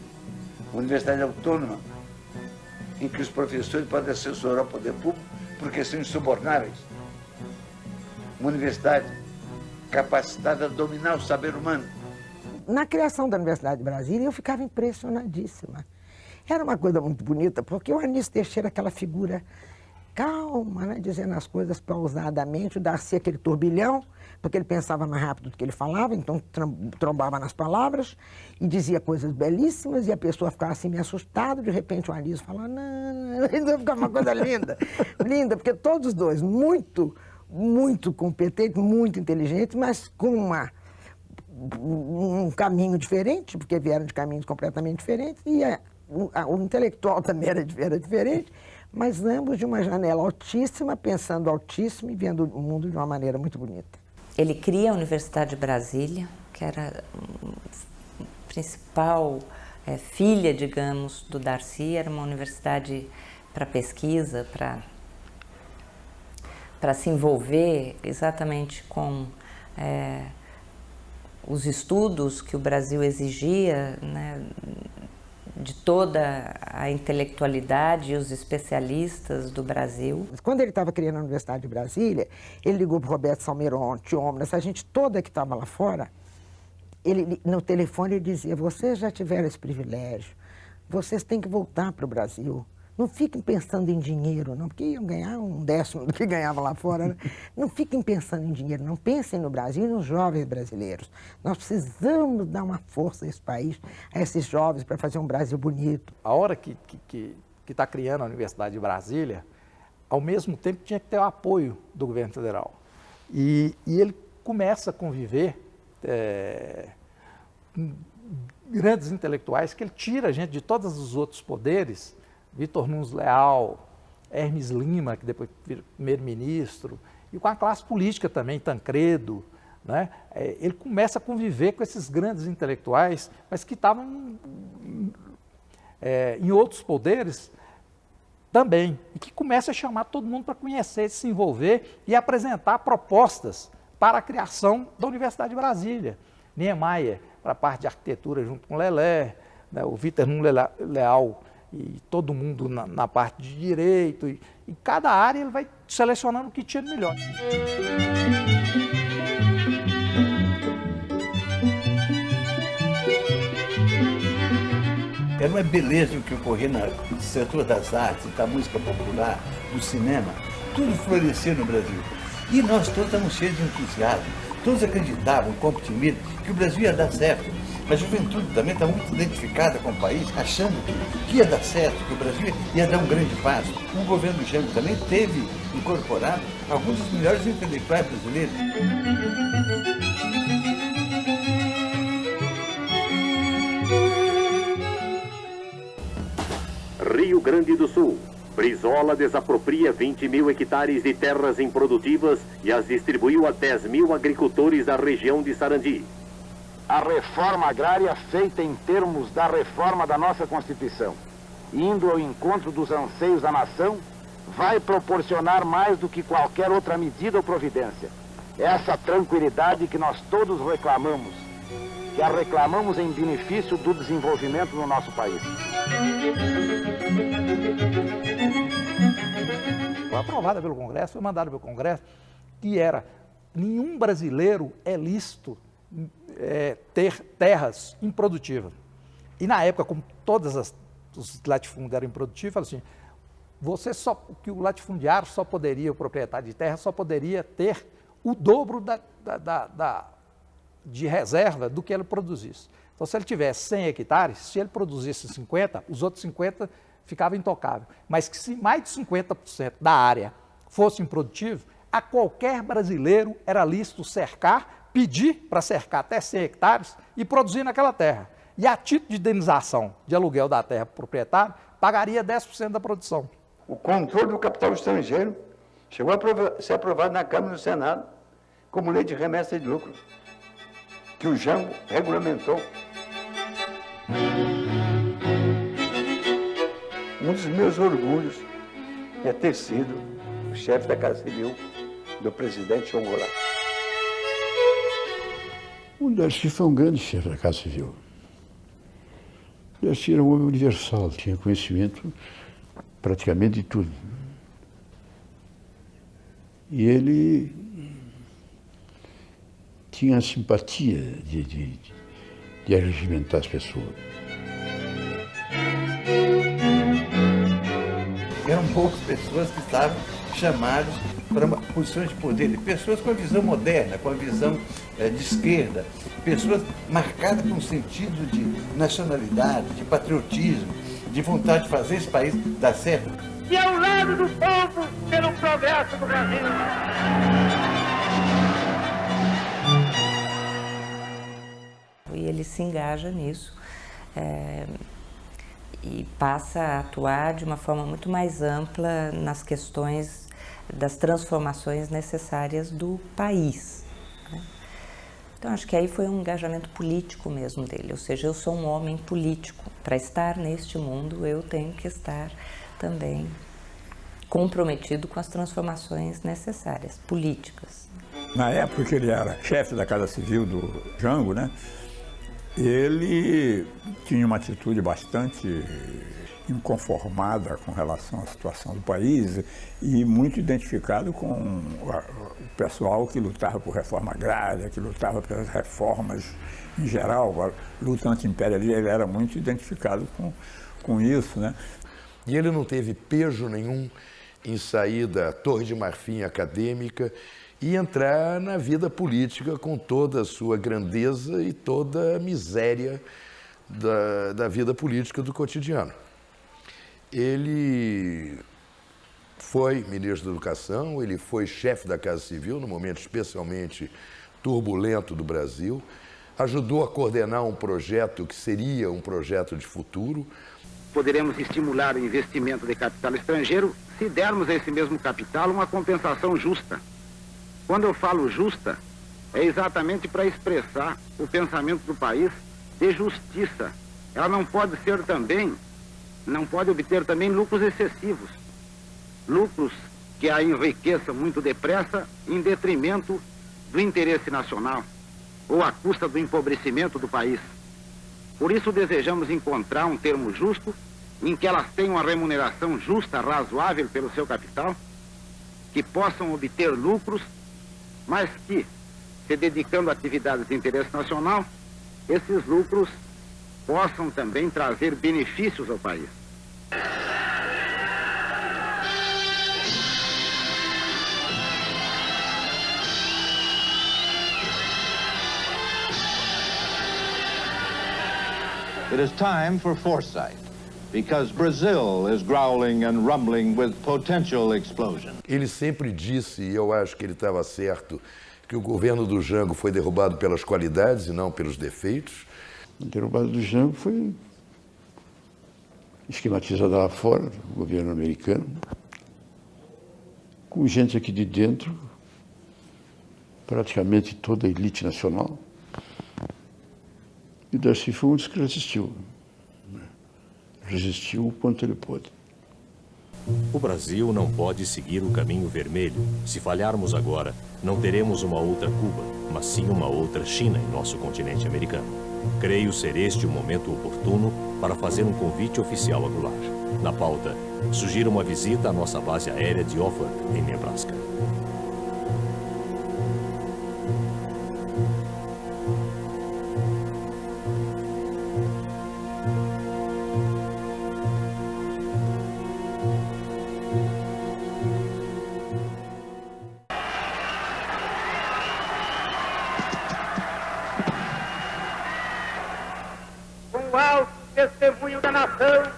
[SPEAKER 5] Uma universidade autônoma, em que os professores podem assessorar o poder público porque são insubornáveis. Uma universidade capacitada a dominar o saber humano.
[SPEAKER 20] Na criação da Universidade de Brasília, eu ficava impressionadíssima. Era uma coisa muito bonita, porque o Anísio Teixeira, aquela figura calma, né, dizendo as coisas pausadamente, o Darcy aquele turbilhão, porque ele pensava mais rápido do que ele falava, então trombava nas palavras e dizia coisas belíssimas, e a pessoa ficava assim meio assustada, de repente o Anísio falava, não, então ficava uma coisa linda, linda, porque todos os dois muito, muito competentes, muito inteligentes, mas com um caminho diferente, porque vieram de caminhos completamente diferentes, e o intelectual também era diferente, mas ambos de uma janela altíssima, pensando altíssimo e vendo o mundo de uma maneira muito bonita.
[SPEAKER 9] Ele cria a Universidade de Brasília, que era a principal filha, digamos, do Darcy, era uma universidade para pesquisa, para se envolver exatamente com os estudos que o Brasil exigia, né, de toda a intelectualidade e os especialistas do Brasil.
[SPEAKER 20] Quando ele estava criando a Universidade de Brasília, ele ligou para o Roberto Salmeron, Tiômino, essa gente toda que estava lá fora, ele, no telefone ele dizia, vocês já tiveram esse privilégio, vocês têm que voltar para o Brasil. Não fiquem pensando em dinheiro, não, porque iam ganhar 1/10 do que ganhava lá fora. Né? Não fiquem pensando em dinheiro, não pensem no Brasil e nos jovens brasileiros. Nós precisamos dar uma força a esse país, a esses jovens, para fazer um Brasil bonito.
[SPEAKER 4] A hora que está criando a Universidade de Brasília, ao mesmo tempo tinha que ter o apoio do governo federal. E ele começa a conviver com grandes intelectuais, que ele tira a gente de todos os outros poderes, Vitor Nunes Leal, Hermes Lima, que depois vira primeiro-ministro, e com a classe política também, Tancredo, né? Ele começa a conviver com esses grandes intelectuais, mas que estavam em outros poderes também, e que comece a chamar todo mundo para conhecer, se envolver e apresentar propostas para a criação da Universidade de Brasília. Niemeyer, para a parte de arquitetura junto com o Lelé, né, o Vítor Nunes Leal e todo mundo na parte de direito, e cada área ele vai selecionando o que tinha de melhor.
[SPEAKER 5] Era uma beleza o que ocorria no setor das artes, da música popular, do cinema. Tudo floresceu no Brasil. E nós todos estávamos cheios de entusiasmo. Todos acreditavam com optimismo que o Brasil ia dar certo. A juventude também está muito identificada com o país, achando que ia dar certo, que o Brasil ia dar um grande passo. O governo Jango também teve incorporado alguns dos melhores intelectuais brasileiros.
[SPEAKER 21] Rio Grande do Sul. Brizola desapropria 20 mil hectares de terras improdutivas e as distribuiu a 10 mil agricultores da região de Sarandi.
[SPEAKER 22] A reforma agrária feita em termos da reforma da nossa Constituição, indo ao encontro dos anseios da nação, vai proporcionar mais do que qualquer outra medida ou providência. Essa tranquilidade que nós todos reclamamos, que a reclamamos em benefício do desenvolvimento no nosso país.
[SPEAKER 4] Foi aprovada pelo Congresso, foi mandada pelo Congresso, que era, nenhum brasileiro é lícito ter terras improdutivas. E na época, como todos os latifúndios eram improdutivos, falou assim, que o latifundiário só poderia, o proprietário de terra, só poderia ter o dobro de reserva do que ele produzisse. Então, se ele tivesse 100 hectares, se ele produzisse 50, os outros 50 ficavam intocáveis. Mas que se mais de 50% da área fosse improdutivo, a qualquer brasileiro era lícito cercar, pedir para cercar até 100 hectares e produzir naquela terra. E a título de indenização de aluguel da terra para o proprietário, pagaria 10% da produção.
[SPEAKER 23] O controle do capital estrangeiro chegou a ser aprovado na Câmara e no Senado como lei de remessa de lucro, que o Jango regulamentou. Um dos meus orgulhos é ter sido o chefe da Casa Civil do presidente João Goulart.
[SPEAKER 24] O Darcy foi um grande chefe da Casa Civil. O Darcy era um homem universal, tinha conhecimento praticamente de tudo. E ele tinha a simpatia de arregimentar as pessoas.
[SPEAKER 5] Eram poucas pessoas que estavam chamadas para posições de poder, pessoas com a visão moderna, com a visão de esquerda, pessoas marcadas por um sentido de nacionalidade, de patriotismo, de vontade de fazer esse país dar certo.
[SPEAKER 22] E ao lado do povo, pelo progresso do Brasil.
[SPEAKER 9] E ele se engaja nisso e passa a atuar de uma forma muito mais ampla nas questões das transformações necessárias do país. Né? Então, acho que aí foi um engajamento político mesmo dele, ou seja, eu sou um homem político. Para estar neste mundo, eu tenho que estar também comprometido com as transformações necessárias, políticas.
[SPEAKER 25] Na época que ele era chefe da Casa Civil do Jango, né, ele tinha uma atitude bastante inconformada com relação à situação do país e muito identificado com o pessoal que lutava por reforma agrária, que lutava pelas reformas em geral, a luta anti-imperialista, ele era muito identificado com isso, né?
[SPEAKER 3] E ele não teve pejo nenhum em sair da Torre de Marfim acadêmica e entrar na vida política com toda a sua grandeza e toda a miséria da vida política do cotidiano. Ele foi ministro da Educação, ele foi chefe da Casa Civil, num momento especialmente turbulento do Brasil, ajudou a coordenar um projeto que seria um projeto de futuro.
[SPEAKER 22] Poderemos estimular o investimento de capital estrangeiro se dermos a esse mesmo capital uma compensação justa. Quando eu falo justa, é exatamente para expressar o pensamento do país de justiça. Ela não pode ser também não pode obter também lucros excessivos, lucros que a enriqueçam muito depressa em detrimento do interesse nacional ou à custa do empobrecimento do país. Por isso desejamos encontrar um termo justo em que elas tenham uma remuneração justa, razoável pelo seu capital, que possam obter lucros, mas que, se dedicando a atividades de interesse nacional, esses lucros possam também trazer benefícios ao país.
[SPEAKER 15] It is time for foresight, because Brazil is growling and rumbling with potential explosion.
[SPEAKER 3] Ele sempre disse, e eu acho que ele estava certo, que o governo do Jango foi derrubado pelas qualidades e não pelos defeitos.
[SPEAKER 24] A derrubada do Jango foi esquematizada lá fora, do governo americano, com gente aqui de dentro, praticamente toda a elite nacional. E o Darcy foi um dos que resistiu. Resistiu o quanto ele pôde.
[SPEAKER 1] O Brasil não pode seguir o caminho vermelho. Se falharmos agora, não teremos uma outra Cuba, mas sim uma outra China em nosso continente americano. Creio ser este o momento oportuno para fazer um convite oficial a Goulart. Na pauta, sugiro uma visita à nossa base aérea de Offord, em Nebraska.
[SPEAKER 22] Testemunho da nação,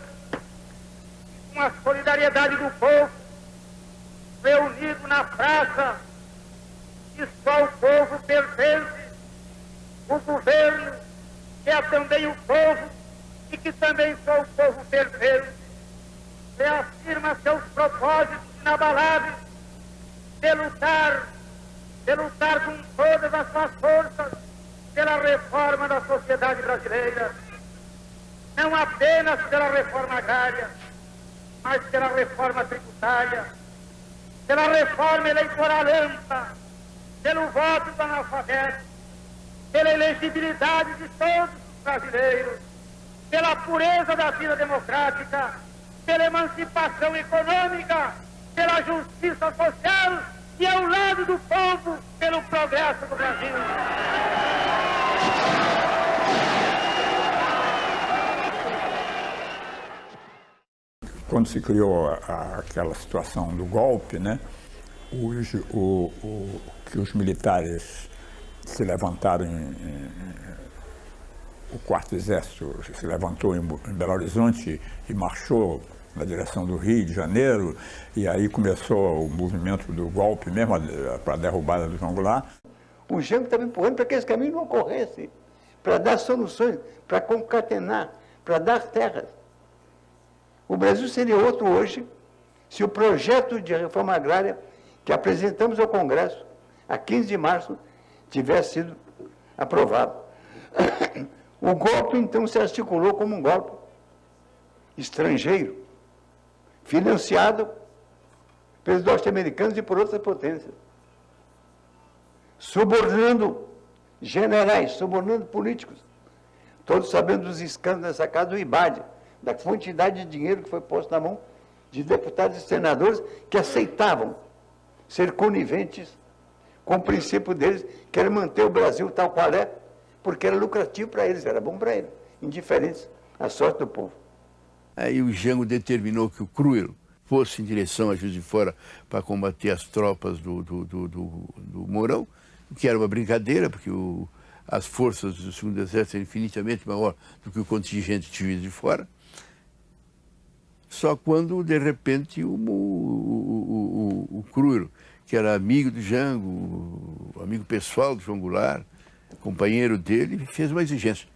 [SPEAKER 22] com a solidariedade do povo, reunido na praça, que só o povo pertence, o governo, que é também o povo, e que também só o povo pertence, reafirma seus propósitos inabaláveis de lutar com todas as suas forças pela reforma da sociedade brasileira. Não apenas pela reforma agrária, mas pela reforma tributária, pela reforma eleitoral ampla, pelo voto do analfabeto, pela elegibilidade de todos os brasileiros, pela pureza da vida democrática, pela emancipação econômica, pela justiça social e, ao lado do povo, pelo progresso do Brasil.
[SPEAKER 25] Quando se criou aquela situação do golpe, né, que os militares se levantaram, o 4º Exército se levantou em Belo Horizonte e marchou na direção do Rio de Janeiro, e aí começou o movimento do golpe mesmo, para a derrubada do João Goulart.
[SPEAKER 23] O Jango estava empurrando para que esse caminho não ocorresse, para dar soluções, para concatenar, para dar terras. O Brasil seria outro hoje se o projeto de reforma agrária que apresentamos ao Congresso, a 15 de março, tivesse sido aprovado. O golpe, então, se articulou como um golpe estrangeiro, financiado pelos norte-americanos e por outras potências, subornando generais, subornando políticos, todos sabendo dos escândalos nessa casa do IBAD, da quantidade de dinheiro que foi posto na mão de deputados e senadores que aceitavam ser coniventes com o princípio deles, que era manter o Brasil tal qual é, porque era lucrativo para eles, era bom para eles, indiferentes à sorte do povo.
[SPEAKER 24] Aí o Jango determinou que o Cruel fosse em direção a Juiz de Fora para combater as tropas do Mourão, o que era uma brincadeira, porque as forças do 2º Exército eram infinitamente maior do que o contingente de Juiz de Fora. Só quando, de repente, o Cruel, que era amigo do Jango, amigo pessoal do João Goulart, companheiro dele, fez uma exigência,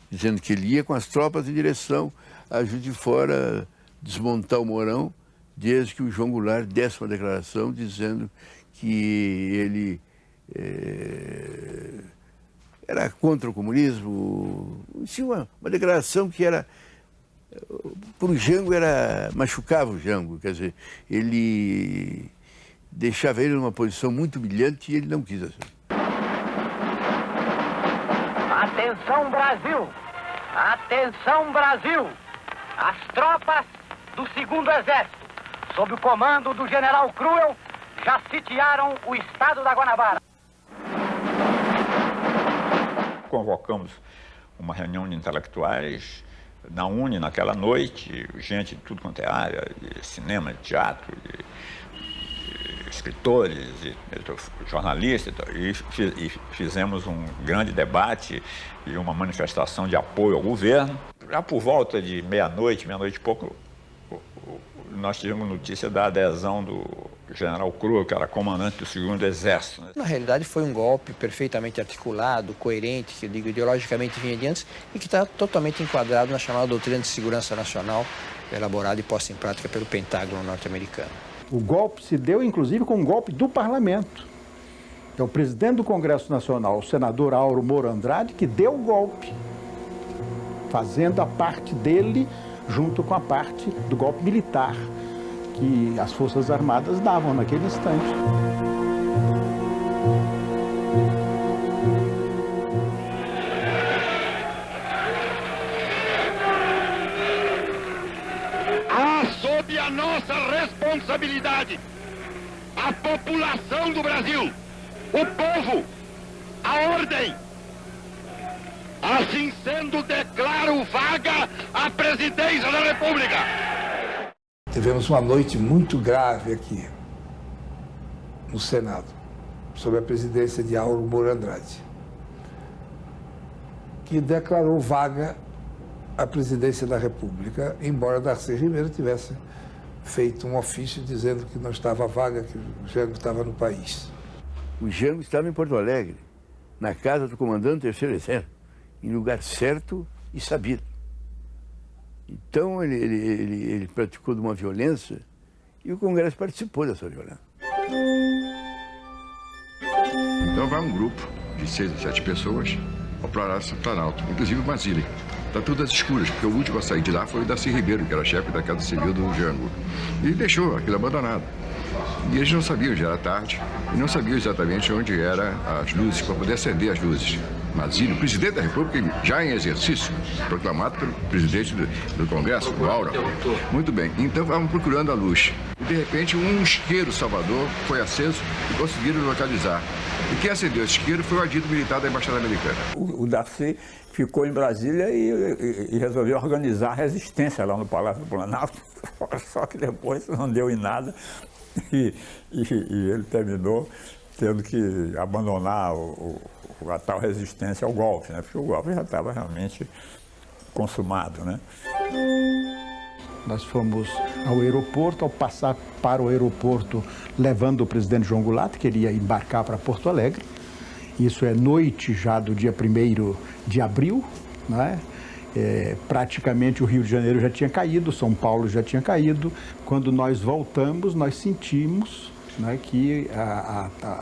[SPEAKER 24] dizendo que ele ia com as tropas em direção a Juiz de Fora desmontar o Mourão, desde que o João Goulart desse uma declaração dizendo que ele era contra o comunismo. Tinha uma declaração que era o Jango machucava o Jango, quer dizer, ele deixava ele numa posição muito humilhante e ele não quis assim.
[SPEAKER 2] Atenção, Brasil! Atenção, Brasil! As tropas do 2º Exército, sob o comando do general Cruel, já sitiaram o estado da Guanabara.
[SPEAKER 6] Convocamos uma reunião de intelectuais na UNE naquela noite, gente de tudo quanto é área, de cinema, de teatro, de escritores, de jornalistas, e fizemos um grande debate e uma manifestação de apoio ao governo. Já por volta de meia-noite e pouco, nós tivemos notícia da adesão do general Cruel, que era comandante do 2º Exército.
[SPEAKER 7] Na realidade foi um golpe perfeitamente articulado, coerente, que eu digo, ideologicamente vinha de antes e que está totalmente enquadrado na chamada doutrina de segurança nacional, elaborada e posta em prática pelo Pentágono norte-americano.
[SPEAKER 8] O golpe se deu, inclusive, com um golpe do parlamento. É o presidente do Congresso Nacional, o senador Auro Moura Andrade, que deu o golpe, fazendo a parte dele junto com a parte do golpe militar que as Forças Armadas davam naquele instante.
[SPEAKER 22] Sob a nossa responsabilidade, a população do Brasil, o povo, a ordem. Assim sendo, declaro vaga a presidência da República.
[SPEAKER 11] Tivemos uma noite muito grave aqui, no Senado, sob a presidência de Auro Moura Andrade, que declarou vaga a presidência da República, embora Darcy Ribeiro tivesse feito um ofício dizendo que não estava vaga, que o Jango estava no país.
[SPEAKER 24] O Jango estava em Porto Alegre, na casa do comandante do 3º Exército, em lugar certo e sabido. Então ele praticou de uma violência e o Congresso participou dessa violência.
[SPEAKER 26] Então vai um grupo de 6 a 7 pessoas ao Palácio Planalto, inclusive o Basílio. Está tudo às escuras, porque o último a sair de lá foi o Darcy Ribeiro, que era chefe da Casa Civil do Jango. E deixou aquilo abandonado. E eles não sabiam, já era tarde, e não sabiam exatamente onde eram as luzes, para poder acender as luzes. Basílio, presidente da República, já em exercício, proclamado pelo presidente do Congresso, o Aura. Muito bem, então estavam procurando a luz. E, de repente, um isqueiro Salvador foi aceso e conseguiram localizar. E quem acendeu esse isqueiro foi o adido militar da Embaixada Americana.
[SPEAKER 25] O Darcy ficou em Brasília e resolveu organizar a resistência lá no Palácio do Planalto, só que depois não deu em nada e ele terminou tendo que abandonar a tal resistência ao golpe, né? Porque o golpe já estava realmente consumado, né?
[SPEAKER 8] Nós fomos ao aeroporto, ao passar para o aeroporto levando o presidente João Goulart, que ele ia embarcar para Porto Alegre. Isso é noite já do dia 1º de abril, né? Praticamente o Rio de Janeiro já tinha caído, São Paulo já tinha caído. Quando nós voltamos, nós sentimos, né, que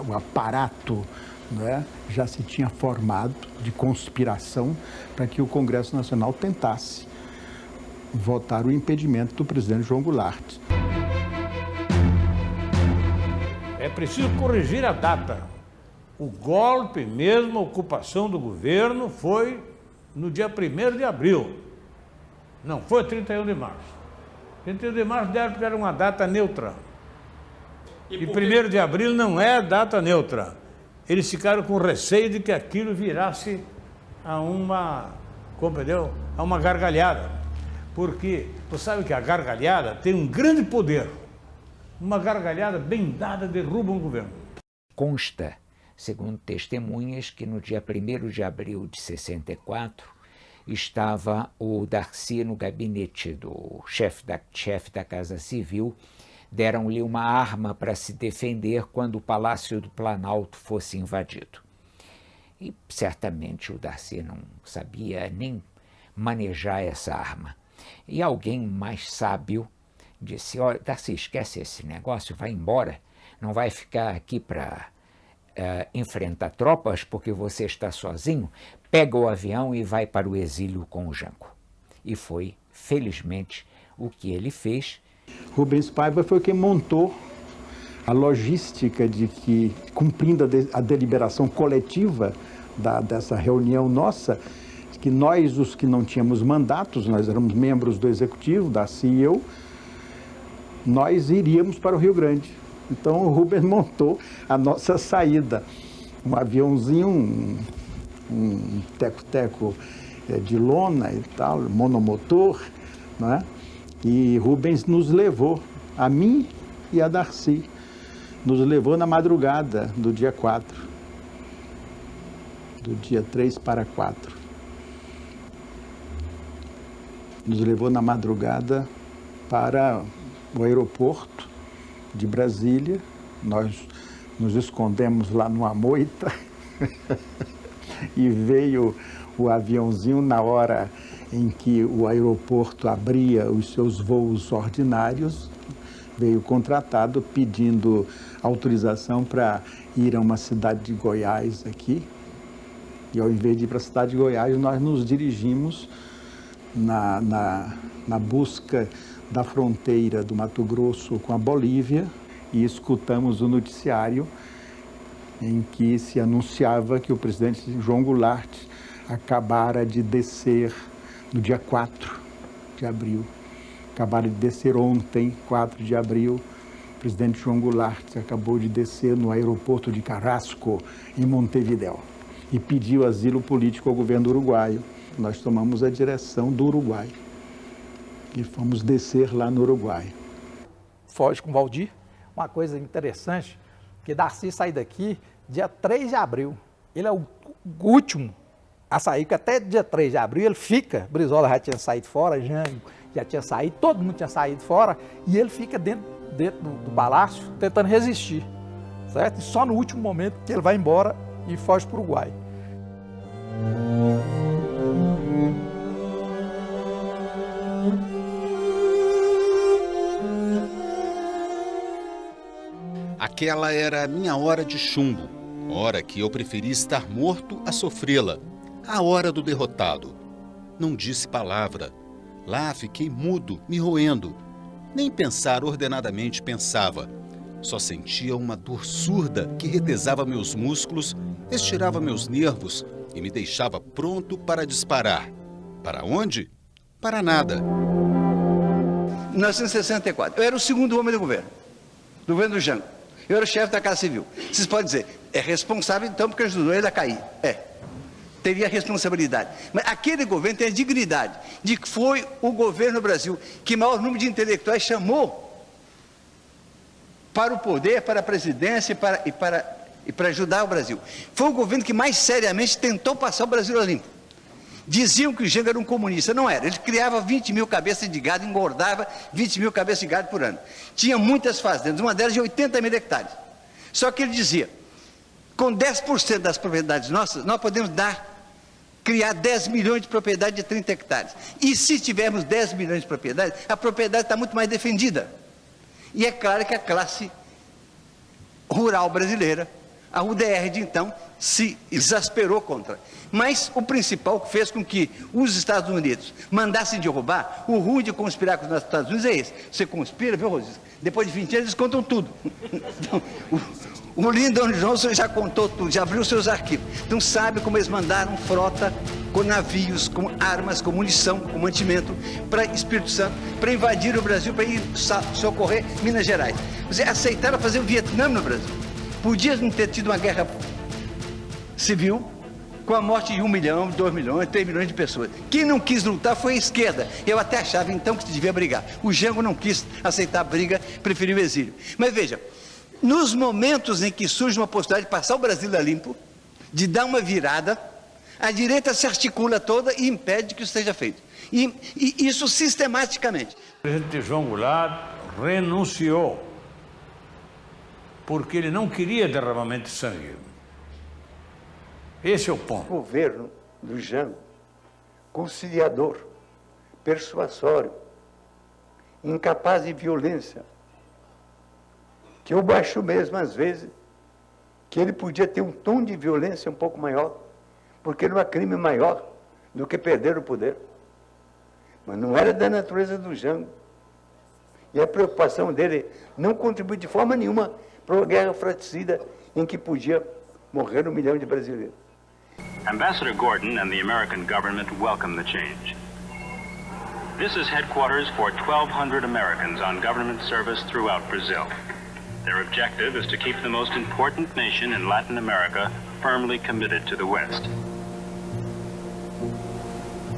[SPEAKER 8] o aparato, né, já se tinha formado de conspiração para que o Congresso Nacional tentasse votar o impedimento do presidente João Goulart.
[SPEAKER 27] É preciso corrigir a data. O golpe mesmo, a ocupação do governo foi no dia 1º de abril. Não foi 31 de março. 31 de março deram uma data neutra. E 1º de abril não é data neutra. Eles ficaram com receio de que aquilo virasse a uma gargalhada. Porque você sabe que a gargalhada tem um grande poder. Uma gargalhada bem dada derruba um governo.
[SPEAKER 28] Consta, segundo testemunhas, que no dia 1º de abril de 64 estava o Darcy no gabinete do chefe da Casa Civil. Deram-lhe uma arma para se defender quando o Palácio do Planalto fosse invadido. E certamente o Darcy não sabia nem manejar essa arma. E alguém mais sábio disse: olha, Darcy, esquece esse negócio, vai embora, não vai ficar aqui para enfrentar tropas porque você está sozinho, pega o avião e vai para o exílio com o Jango. E foi, felizmente, o que ele fez.
[SPEAKER 8] Rubens Paiva foi quem montou a logística de que, cumprindo a deliberação coletiva dessa reunião nossa, que nós, os que não tínhamos mandatos, nós éramos membros do Executivo, Darcy e eu, nós iríamos para o Rio Grande. Então o Rubens montou a nossa saída. Um aviãozinho, um teco-teco de lona e tal, monomotor, né? E Rubens nos levou, a mim e a Darcy, nos levou na madrugada do dia 4, do dia 3 para 4. Nos levou na madrugada para o aeroporto de Brasília. Nós nos escondemos lá numa moita e veio o aviãozinho na hora em que o aeroporto abria os seus voos ordinários. Veio contratado pedindo autorização para ir a uma cidade de Goiás aqui. E ao invés de ir para a cidade de Goiás, nós nos dirigimos na busca da fronteira do Mato Grosso com a Bolívia e escutamos o noticiário em que se anunciava que o presidente João Goulart acabara de descer no dia 4 de abril. Acabaram de descer ontem, 4 de abril, o presidente João Goulart acabou de descer no aeroporto de Carrasco, em Montevidéu, e pediu asilo político ao governo uruguaio. Nós tomamos a direção do Uruguai e fomos descer lá no Uruguai.
[SPEAKER 4] Foge com o Valdir. Uma coisa interessante, que Darcy sai daqui dia 3 de abril. Ele é o último a sair, que até dia 3 de abril ele fica, Brizola já tinha saído fora, Jango já tinha saído, todo mundo tinha saído fora, e ele fica dentro do palácio tentando resistir, certo? E só no último momento que ele vai embora e foge para o Uruguai.
[SPEAKER 10] Aquela era a minha hora de chumbo, hora que eu preferi estar morto a sofrê-la, a hora do derrotado. Não disse palavra. Lá fiquei mudo, me roendo. Nem pensar ordenadamente pensava. Só sentia uma dor surda que retesava meus músculos, estirava meus nervos e me deixava pronto para disparar. Para onde? Para nada.
[SPEAKER 5] 1964, eu era o segundo homem do governo do Jango. Eu era o chefe da Casa Civil. Vocês podem dizer, é responsável então porque ajudou ele a cair. Teria responsabilidade. Mas aquele governo tem a dignidade de que foi o governo do Brasil que maior número de intelectuais chamou para o poder, para a presidência e para ajudar o Brasil. Foi o governo que mais seriamente tentou passar o Brasil a limpo. Diziam que o Jango era um comunista, não era. Ele criava 20 mil cabeças de gado, engordava 20 mil cabeças de gado por ano. Tinha muitas fazendas, uma delas de 80 mil hectares. Só que ele dizia, com 10% das propriedades nossas, nós podemos criar 10 milhões de propriedades de 30 hectares. E se tivermos 10 milhões de propriedades, a propriedade está muito mais defendida. E é claro que a classe rural brasileira, a UDR de então, se exasperou contra. Mas o principal que fez com que os Estados Unidos mandassem derrubar, o ruim de conspirar com os Estados Unidos é esse. Você conspira, viu, Rosisco? Depois de 20 anos eles contam tudo. Então, o Lyndon Johnson já contou tudo, já abriu seus arquivos. Então sabe como eles mandaram frota com navios, com armas, com munição, com mantimento para Espírito Santo, para invadir o Brasil, para ir socorrer Minas Gerais. Você aceitaram fazer o Vietnã no Brasil. Podia não ter tido uma guerra civil com a morte de 1 milhão, 2 milhões, 3 milhões de pessoas. Quem não quis lutar foi a esquerda. Eu até achava então que se devia brigar. O Jango não quis aceitar a briga, preferiu o exílio. Mas veja, nos momentos em que surge uma possibilidade de passar o Brasil a limpo, de dar uma virada, a direita se articula toda e impede que isso seja feito. E isso sistematicamente.
[SPEAKER 27] O presidente João Goulart renunciou porque ele não queria derramamento de sangue. Esse é o ponto.
[SPEAKER 23] O governo do Jango, conciliador, persuasório, incapaz de violência, que eu acho mesmo, às vezes, que ele podia ter um tom de violência um pouco maior, porque não há crime maior do que perder o poder. mas não era da natureza do Jango. E a preocupação dele não contribui de forma nenhuma para uma guerra fratricida em que podia morrer 1 milhão de brasileiros.
[SPEAKER 12] Ambassador Gordon and the American government welcome the change. This is headquarters for 1,200 Americans on government service throughout Brazil. Their objective is to keep the most important nation in Latin America firmly committed to the West.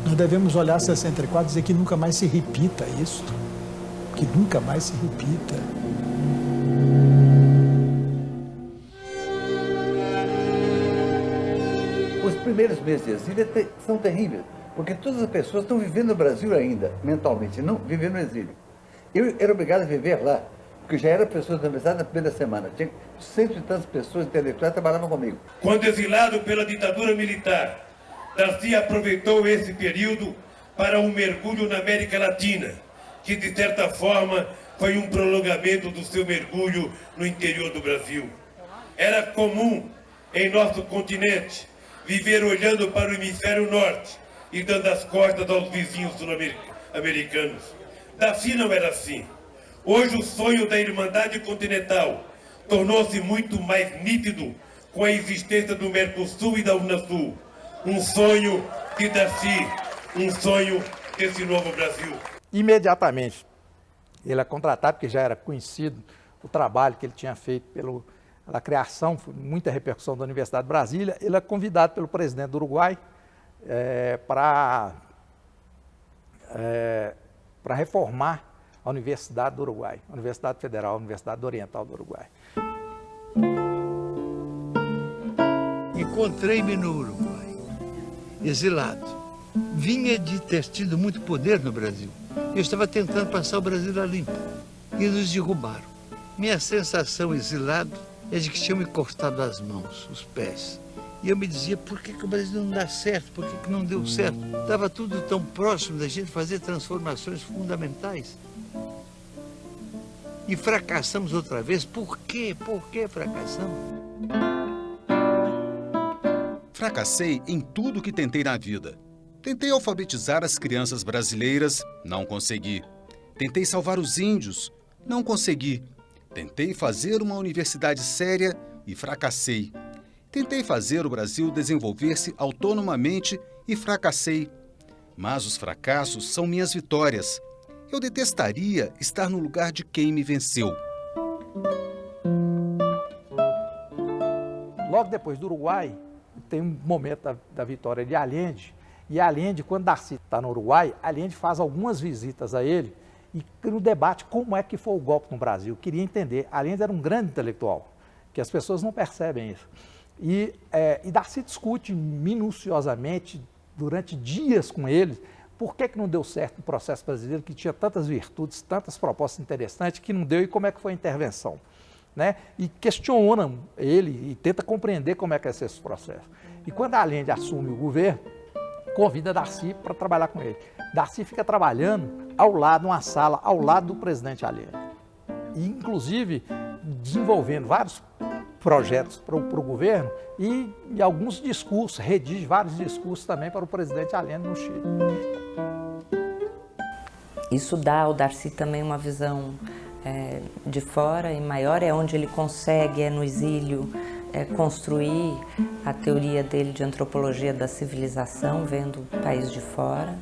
[SPEAKER 13] Nós devemos olhar 64 e dizer que nunca mais se repita isso. Que nunca mais se repita.
[SPEAKER 5] Os primeiros meses de exílio são terríveis, porque todas as pessoas estão vivendo no Brasil ainda, mentalmente, não vivendo no exílio. Eu era obrigado a viver lá, porque já era pessoa da universidade na primeira semana. Tinha 100 e tantas pessoas intelectuais que trabalhavam comigo.
[SPEAKER 14] Quando exilado pela ditadura militar, Darcy aproveitou esse período para um mergulho na América Latina, que de certa forma foi um prolongamento do seu mergulho no interior do Brasil. Era comum em nosso continente viver olhando para o hemisfério norte e dando as costas aos vizinhos sul-americanos. Darcy não era assim. Hoje o sonho da Irmandade Continental tornou-se muito mais nítido com a existência do Mercosul e da Unasul. Um sonho de Darcy, um sonho desse novo Brasil.
[SPEAKER 4] Imediatamente, ele é contratado, porque já era conhecido o trabalho que ele tinha feito pela criação, muita repercussão da Universidade de Brasília. Ele é convidado pelo presidente do Uruguai para reformar a Universidade do Uruguai, a Universidade Federal, a Universidade Oriental do Uruguai.
[SPEAKER 23] Encontrei-me no Uruguai, exilado. Vinha de ter tido muito poder no Brasil. Eu estava tentando passar o Brasil a limpo e nos derrubaram. Minha sensação exilado é de que tinham me cortado as mãos, os pés. E eu me dizia, por que o Brasil não dá certo? Por que não deu certo? Estava tudo tão próximo da gente fazer transformações fundamentais. E fracassamos outra vez. Por quê? Por que fracassamos?
[SPEAKER 10] Fracassei em tudo que tentei na vida. Tentei alfabetizar as crianças brasileiras, não consegui. Tentei salvar os índios, não consegui. Tentei fazer uma universidade séria e fracassei. Tentei fazer o Brasil desenvolver-se autonomamente e fracassei. Mas os fracassos são minhas vitórias. Eu detestaria estar no lugar de quem me venceu.
[SPEAKER 4] Logo depois do Uruguai, tem um momento da vitória de Allende. E Allende, quando Darcy está no Uruguai, Allende faz algumas visitas a ele e no debate como é que foi o golpe no Brasil. Queria entender. Allende era um grande intelectual, que as pessoas não percebem isso. E Darcy discute minuciosamente, durante dias com ele, por que não deu certo no processo brasileiro, que tinha tantas virtudes, tantas propostas interessantes, que não deu e como é que foi a intervenção. Né? E questiona ele e tenta compreender como é que é esse processo. E quando Allende assume o governo, convida Darcy para trabalhar com ele. Darcy fica trabalhando ao lado, numa sala, ao lado do presidente Allende. E, inclusive, desenvolvendo vários projetos para o governo e alguns discursos, redige vários discursos também para o presidente Allende no Chile.
[SPEAKER 9] Isso dá ao Darcy também uma visão de fora e maior, é onde ele consegue, no exílio, construir a teoria dele de antropologia da civilização, vendo o país de fora.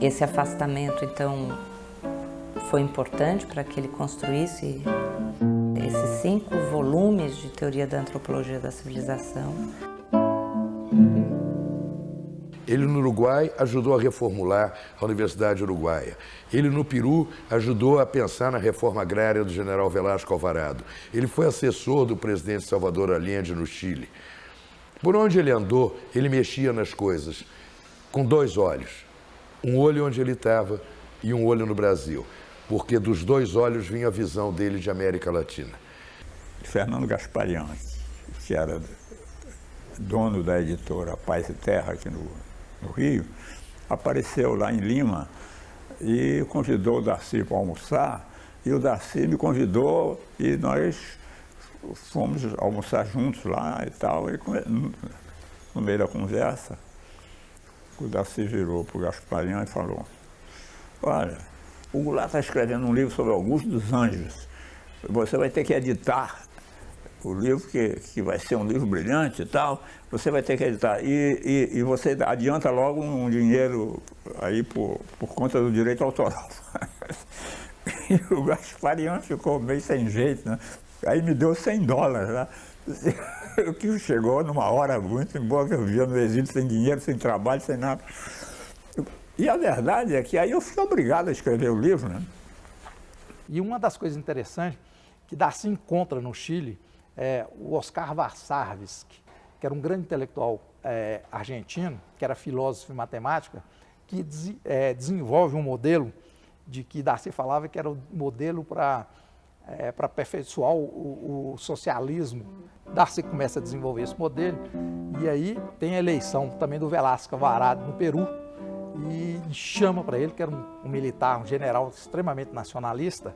[SPEAKER 9] Esse afastamento, então, foi importante para que ele construísse esses 5 volumes de teoria da antropologia da civilização.
[SPEAKER 3] Ele no Uruguai ajudou a reformular a Universidade Uruguaia. Ele no Peru ajudou a pensar na reforma agrária do general Velasco Alvarado. Ele foi assessor do presidente Salvador Allende no Chile. Por onde ele andou, ele mexia nas coisas com 2 olhos. Um olho onde ele estava e um olho no Brasil. Porque dos 2 olhos vinha a visão dele de América Latina.
[SPEAKER 25] Fernando Gasparian, que era dono da editora Paz e Terra aqui no Rio, apareceu lá em Lima e convidou o Darcy para almoçar, e o Darcy me convidou e nós fomos almoçar juntos lá e tal, e no meio da conversa, o Darcy virou para o Gasparian e falou: olha, o Goulart está escrevendo um livro sobre Augusto dos Anjos. Você vai ter que editar o livro, que vai ser um livro brilhante e tal. Você vai ter que editar. E você adianta logo um dinheiro aí por conta do direito autoral. E o Gasparian ficou meio sem jeito, né? Aí me deu $100, né? O que chegou numa hora muito boa, que eu via no exílio sem dinheiro, sem trabalho, sem nada. E a verdade é que aí eu fui obrigado a escrever o livro, né?
[SPEAKER 4] E uma das coisas interessantes que Darcy encontra no Chile é o Oscar Varsarvsky, que era um grande intelectual argentino, que era filósofo e matemática, que desenvolve um modelo de que Darcy falava que era o modelo para aperfeiçoar o socialismo. Darcy começa a desenvolver esse modelo, e aí tem a eleição também do Velasco Alvarado no Peru, e chama para ele, que era um militar, um general extremamente nacionalista,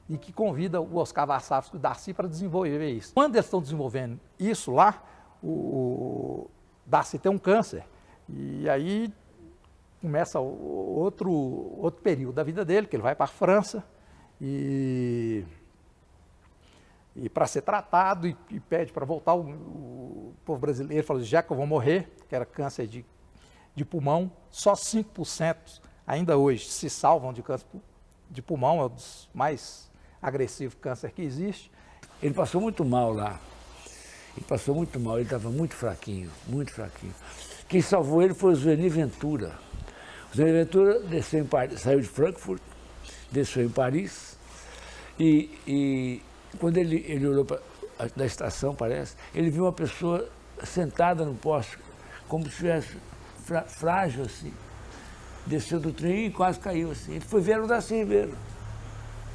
[SPEAKER 4] e que convida o Oscar Varsarvsky e o Darcy para desenvolver isso. Quando eles estão desenvolvendo isso lá, o Darcy tem um câncer, e aí começa outro período da vida dele, que ele vai para a França e para ser tratado, e pede para voltar. O povo brasileiro falou: já que eu vou morrer, que era câncer de pulmão, só 5% ainda hoje se salvam de câncer de pulmão, é um dos mais agressivos câncer que existe.
[SPEAKER 1] Ele passou muito mal lá, ele estava muito fraquinho, muito fraquinho. Quem salvou ele foi o Zueni Ventura. O Zueni Ventura desceu em Paris, saiu de Frankfurt, desceu em Paris, e quando ele olhou da estação, parece, ele viu uma pessoa sentada no poste, como se estivesse frágil assim. Desceu do trem e quase caiu assim. Ele foi ver o Darcy Ribeiro.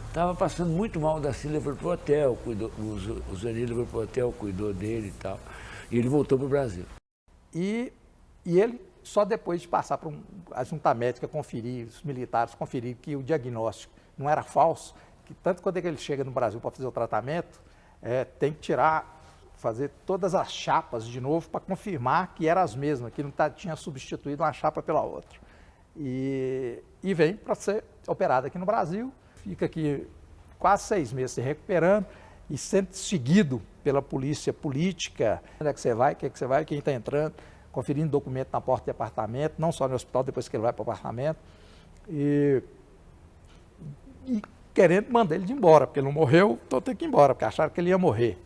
[SPEAKER 1] Estava passando muito mal, o Darcy levou para o hotel, o Zueni levou para o hotel, cuidou dele e tal. E ele voltou para o Brasil.
[SPEAKER 4] E ele, só depois de passar por a junta médica conferir, os militares conferiram que o diagnóstico não era falso, que tanto quando ele chega no Brasil para fazer o tratamento, tem que fazer todas as chapas de novo para confirmar que eram as mesmas, que não tinha substituído uma chapa pela outra. E vem para ser operado aqui no Brasil, fica aqui quase 6 meses se recuperando e sendo seguido pela polícia política. Onde é que você vai, quem está entrando, conferindo documento na porta de apartamento, não só no hospital, depois que ele vai para o apartamento, e querendo mandar ele de embora, porque ele não morreu, então tem que ir embora, porque acharam que ele ia morrer.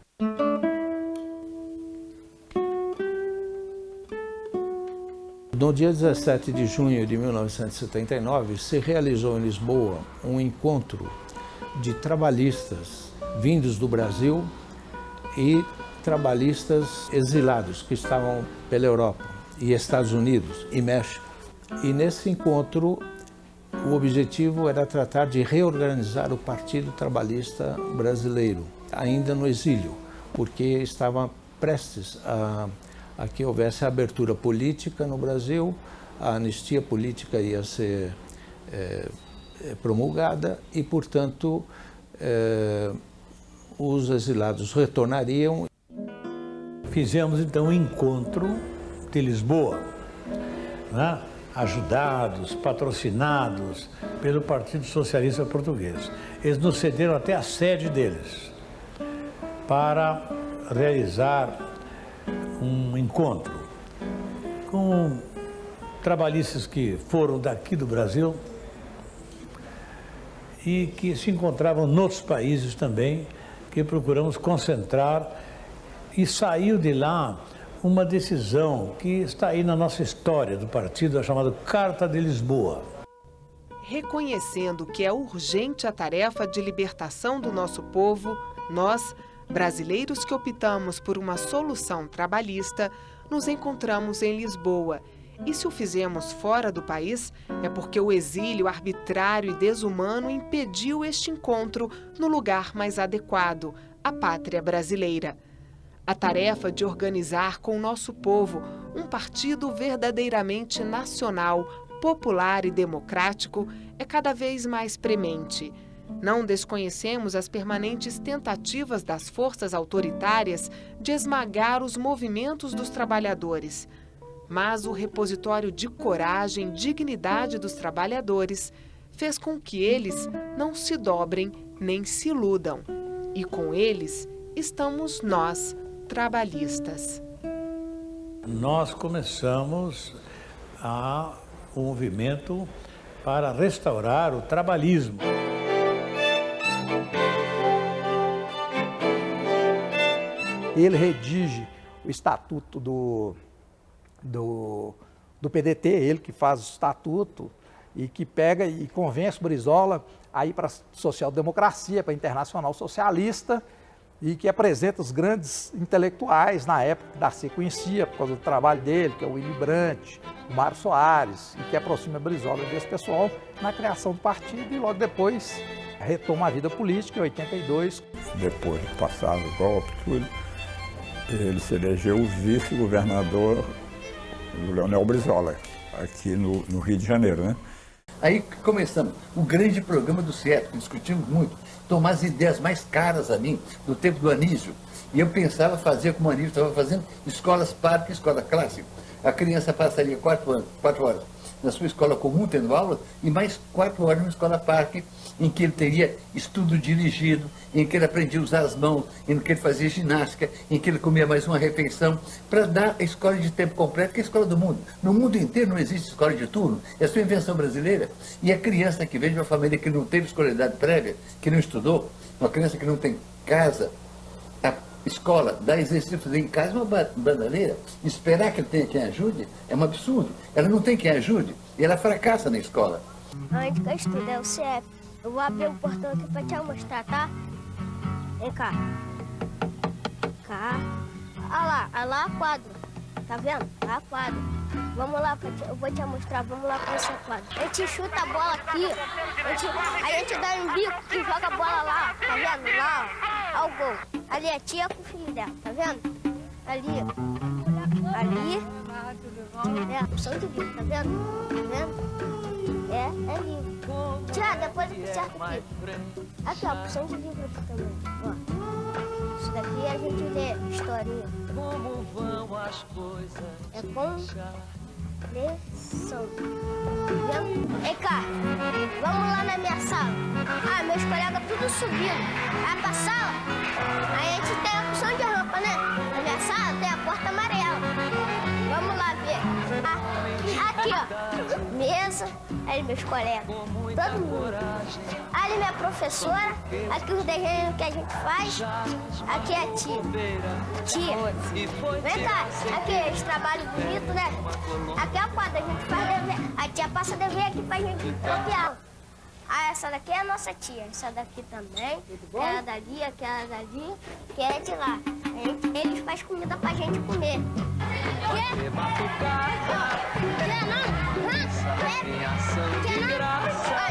[SPEAKER 27] No dia 17 de junho de 1979, se realizou em Lisboa um encontro de trabalhistas vindos do Brasil e trabalhistas exilados que estavam pela Europa e Estados Unidos e México. E nesse encontro, o objetivo era tratar de reorganizar o Partido Trabalhista Brasileiro, ainda no exílio, porque estava prestes a que houvesse a abertura política no Brasil, a anistia política ia ser promulgada e, portanto, os exilados retornariam. Fizemos, então, um encontro de Lisboa, né? Ajudados, patrocinados pelo Partido Socialista Português. Eles nos cederam até a sede deles para realizar um encontro com trabalhistas que foram daqui do Brasil e que se encontravam em outros países também, que procuramos concentrar, e saiu de lá uma decisão que está aí na nossa história do partido, a chamada Carta de Lisboa.
[SPEAKER 15] Reconhecendo que é urgente a tarefa de libertação do nosso povo, nós, brasileiros que optamos por uma solução trabalhista, nos encontramos em Lisboa. E se o fizemos fora do país, é porque o exílio arbitrário e desumano impediu este encontro no lugar mais adequado, a pátria brasileira. A tarefa de organizar com o nosso povo um partido verdadeiramente nacional, popular e democrático é cada vez mais premente. Não desconhecemos as permanentes tentativas das forças autoritárias de esmagar os movimentos dos trabalhadores. Mas o repositório de coragem e dignidade dos trabalhadores fez com que eles não se dobrem nem se iludam. E com eles estamos nós, trabalhistas.
[SPEAKER 27] Nós começamos o movimento para restaurar o trabalhismo.
[SPEAKER 4] Ele redige o estatuto do PDT, ele que faz o estatuto e que pega e convence o Brizola a ir para a social-democracia, para a Internacional Socialista, e que apresenta os grandes intelectuais na época que Darcy conhecia por causa do trabalho dele, que é o Willy Brandt, o Mário Soares, e que aproxima Brizola desse pessoal na criação do partido e logo depois retoma a vida política em 82.
[SPEAKER 25] Depois de passar o golpe, tudo, ele se elegeu vice-governador do Leonel Brizola, aqui no Rio de Janeiro, né?
[SPEAKER 5] Aí começamos o grande programa do CIEP, que discutimos muito, tomar as ideias mais caras a mim, no tempo do Anísio. E eu pensava fazer como o Anísio estava fazendo, escolas parque, escola clássica. A criança passaria 4 horas na sua escola comum, tendo aula, e mais 4 horas numa escola parque, em que ele teria estudo dirigido, em que ele aprendia a usar as mãos, em que ele fazia ginástica, em que ele comia mais uma refeição, para dar a escola de tempo completo, que é a escola do mundo. No mundo inteiro não existe escola de turno, é sua invenção brasileira. E a criança que vem de uma família que não teve escolaridade prévia, que não estudou, uma criança que não tem casa, a escola dá exercício fazer em casa uma bandaleira, esperar que ele tenha quem ajude, é um absurdo. Ela não tem quem ajude e ela fracassa na escola.
[SPEAKER 2] Onde que eu estudo é o CIEP. Eu vou abrir um portão aqui para te mostrar, tá? Vem cá. Cá. Olha lá quadro. Tá vendo? Lá quadro. Vamos lá, eu vou te mostrar. Vamos lá para esse quadro. A gente chuta a bola aqui. A gente dá um bico e joga a bola lá. Tá vendo? Lá, ó. Ó o gol. Ali a tia com o filho dela. Tá vendo? Ali. Ali. É a opção de livro. Tá vendo? Tá vendo? É livro. Tia, depois eu conserto aqui. Aqui, ó, opção de livro aqui também. Ó. Isso daqui a gente lê historinha. Como vão as coisas? É compreensão. Vem cá, vamos lá na minha sala. Ah, meus colegas tudo subindo. Vai pra sala, aí a gente tem a opção de rampa, né? Na minha sala tem a porta amarela. Vamos lá ver. Aqui, ó, mesa, aí meus colegas, todo mundo. Ali minha professora, aqui os desenhos que a gente faz, aqui é a tia. Tia, vem cá, aqui eles trabalham bonito, né? Aqui é a quadra, a gente faz dever, a tia passa dever aqui pra gente copiar. Ah, essa daqui é a nossa tia, essa daqui também, aquela dali, aquela dali, que é de lá. Eles fazem comida pra gente comer. Quer não? Quer não?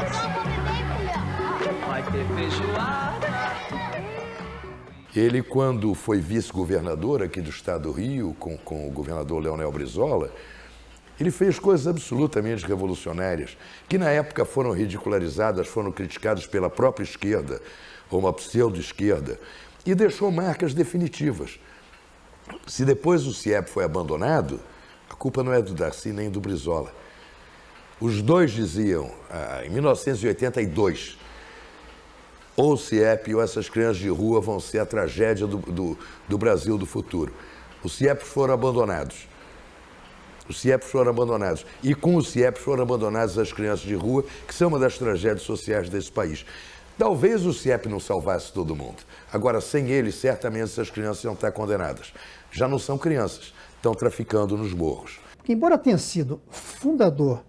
[SPEAKER 2] Então vou beber e comer. Vai ter feijoada.
[SPEAKER 3] Ele, quando foi vice-governador aqui do estado do Rio, com o governador Leonel Brizola, ele fez coisas absolutamente revolucionárias, que na época foram ridicularizadas, foram criticadas pela própria esquerda, ou uma pseudo-esquerda, e deixou marcas definitivas. Se depois o CIEP foi abandonado, a culpa não é do Darcy nem do Brizola. Os dois diziam, em 1982, ou o CIEP ou essas crianças de rua vão ser a tragédia do Brasil do futuro. Os CIEP foram abandonados. Os CIEP foram abandonados. E com os CIEP foram abandonadas as crianças de rua, que são uma das tragédias sociais desse país. Talvez o CIEP não salvasse todo mundo. Agora, sem ele, certamente essas crianças iam estar condenadas. Já não são crianças, estão traficando nos morros.
[SPEAKER 6] Embora tenha sido fundador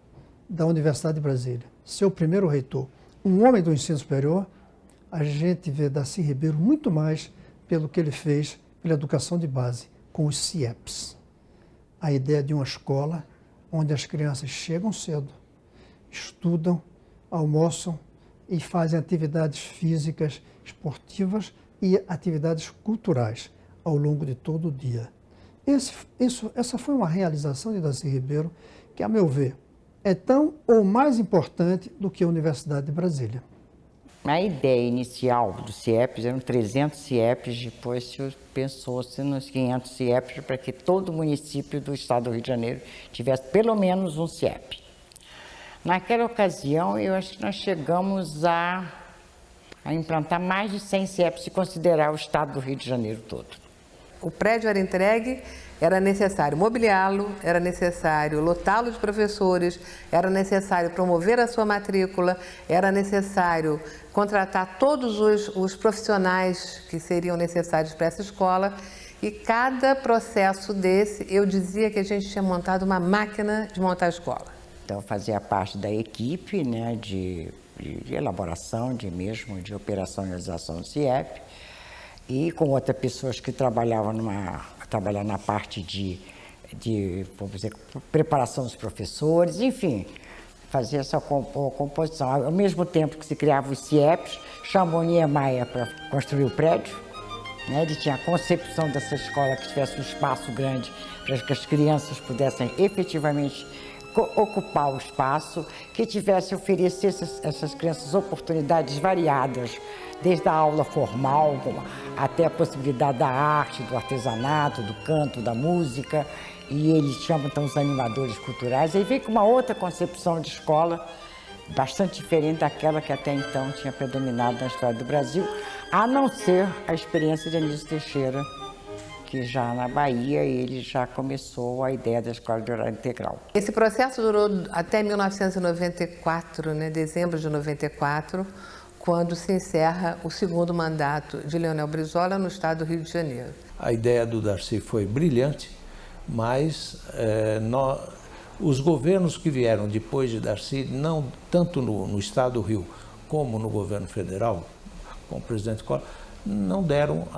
[SPEAKER 6] da Universidade de Brasília, seu primeiro reitor, um homem do ensino superior, a gente vê Darcy Ribeiro muito mais pelo que ele fez pela educação de base, com os CIEPs. A ideia de uma escola onde as crianças chegam cedo, estudam, almoçam e fazem atividades físicas, esportivas e atividades culturais ao longo de todo o dia. Essa foi uma realização de Darcy Ribeiro que, a meu ver, é tão ou mais importante do que a Universidade de Brasília.
[SPEAKER 7] A ideia inicial do CIEPs eram 300 CIEPs, depois pensou-se nos 500 CIEPs para que todo município do estado do Rio de Janeiro tivesse pelo menos um CIEP. Naquela ocasião, eu acho que nós chegamos a implantar mais de 100 CIEPs, se considerar o estado do Rio de Janeiro todo.
[SPEAKER 16] O prédio era entregue, era necessário mobiliá-lo, era necessário lotá-lo de professores, era necessário promover a sua matrícula, era necessário contratar todos os profissionais que seriam necessários para essa escola. E cada processo desse, eu dizia que a gente tinha montado uma máquina de montar a escola.
[SPEAKER 7] Então, fazia parte da equipe, né, de elaboração, de operacionalização do CIEP, e com outras pessoas que trabalhavam na parte de vamos dizer, preparação dos professores, enfim, fazia essa composição. Ao mesmo tempo que se criava os CIEPs, chamou Niemeyer para construir o prédio, né? Ele tinha a concepção dessa escola que tivesse um espaço grande para que as crianças pudessem efetivamente ocupar o espaço, que oferecesse essas crianças oportunidades variadas, desde a aula formal até a possibilidade da arte, do artesanato, do canto, da música, e eles chamam então os animadores culturais. Aí veio com uma outra concepção de escola, bastante diferente daquela que até então tinha predominado na história do Brasil, a não ser a experiência de Anísio Teixeira, que já na Bahia ele já começou a ideia da escola de horário integral.
[SPEAKER 16] Esse processo durou até 1994, né, dezembro de 94, quando se encerra o segundo mandato de Leonel Brizola no estado do Rio de Janeiro.
[SPEAKER 11] A ideia do Darcy foi brilhante, mas os governos que vieram depois de Darcy, não tanto no estado do Rio como no governo federal, com o presidente Collor, não deram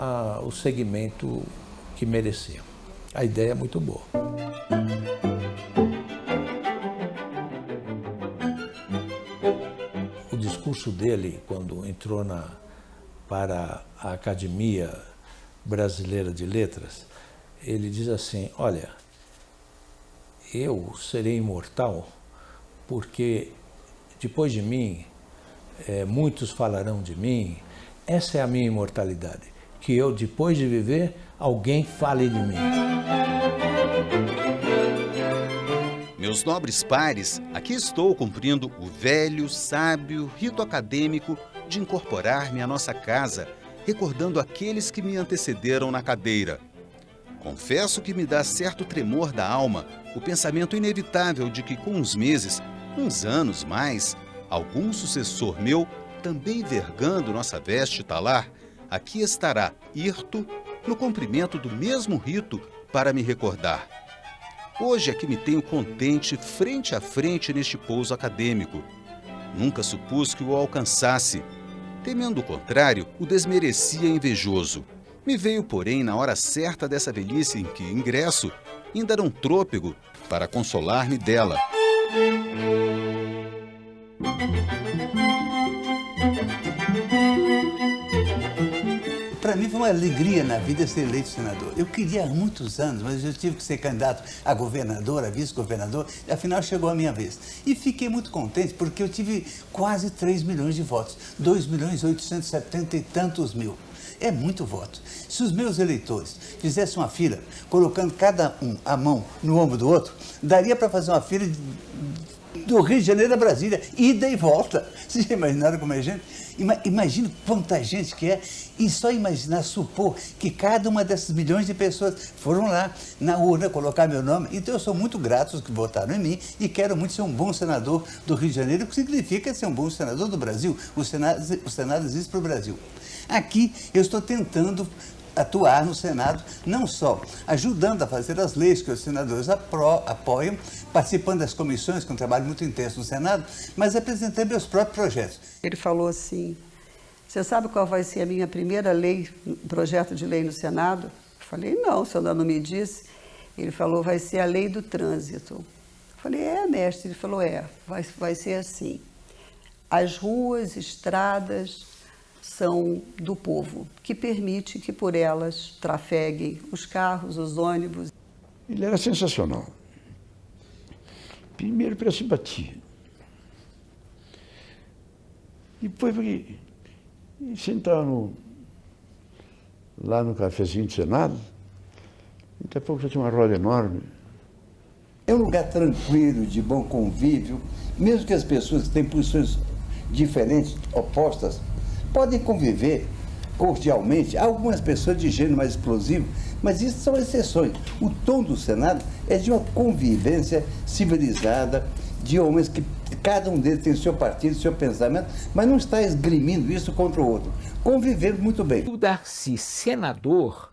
[SPEAKER 11] o segmento que mereciam. A ideia é muito boa. O discurso dele, quando entrou para a Academia Brasileira de Letras, ele diz assim: olha, eu serei imortal porque depois de mim muitos falarão de mim. Essa é a minha imortalidade, que eu, depois de viver, alguém fale de mim.
[SPEAKER 10] Meus nobres pares, aqui estou cumprindo o velho, sábio rito acadêmico de incorporar-me à nossa casa, recordando aqueles que me antecederam na cadeira. Confesso que me dá certo tremor da alma o pensamento inevitável de que com uns meses, uns anos mais, algum sucessor meu, também vergando nossa veste talar, aqui estará, hirto, no cumprimento do mesmo rito para me recordar. Hoje é que me tenho contente frente a frente neste pouso acadêmico. Nunca supus que o alcançasse. Temendo o contrário, o desmerecia invejoso. Me veio, porém, na hora certa dessa velhice em que ingresso, ainda era um trôpego para consolar-me dela.
[SPEAKER 5] Para mim foi uma alegria na vida ser eleito senador. Eu queria há muitos anos, mas eu tive que ser candidato a governador, a vice-governador, e afinal chegou a minha vez. E fiquei muito contente porque eu tive quase 3 milhões de votos, 2.870 e tantos mil. É muito voto. Se os meus eleitores fizessem uma fila, colocando cada um a mão no ombro do outro, daria para fazer uma fila do Rio de Janeiro a Brasília, ida e volta. Vocês já imaginaram como é gente? Imagina quanta gente que é, e só imaginar, supor que cada uma dessas milhões de pessoas foram lá na urna colocar meu nome. Então eu sou muito grato aos que votaram em mim e quero muito ser um bom senador do Rio de Janeiro, o que significa ser um bom senador do Brasil. O Senado existe para o Brasil. Aqui eu estou tentando atuar no Senado, não só ajudando a fazer as leis que os senadores apoiam, participando das comissões, que é um trabalho muito intenso no Senado, mas apresentando meus próprios projetos.
[SPEAKER 17] Ele falou assim: você sabe qual vai ser a minha primeira lei, projeto de lei no Senado? Eu falei: não, o senhor ainda não me disse. Ele falou: vai ser a lei do trânsito. Eu falei: mestre? Ele falou: vai ser assim. As ruas, estradas são do povo, que permite que por elas trafeguem os carros, os ônibus.
[SPEAKER 25] Ele era sensacional. Primeiro pela simpatia. Depois porque
[SPEAKER 18] E sentaram lá no cafezinho do Senado, e daqui a pouco já tinha uma roda enorme.
[SPEAKER 19] É um lugar tranquilo, de bom convívio, mesmo que as pessoas que têm posições diferentes, opostas, podem conviver cordialmente. Há algumas pessoas de gênero mais explosivo, mas isso são exceções. O tom do Senado é de uma convivência civilizada, de homens que cada um deles tem o seu partido, o seu pensamento, mas não está esgrimindo isso contra o outro, convivendo muito bem.
[SPEAKER 20] O Darcy, senador,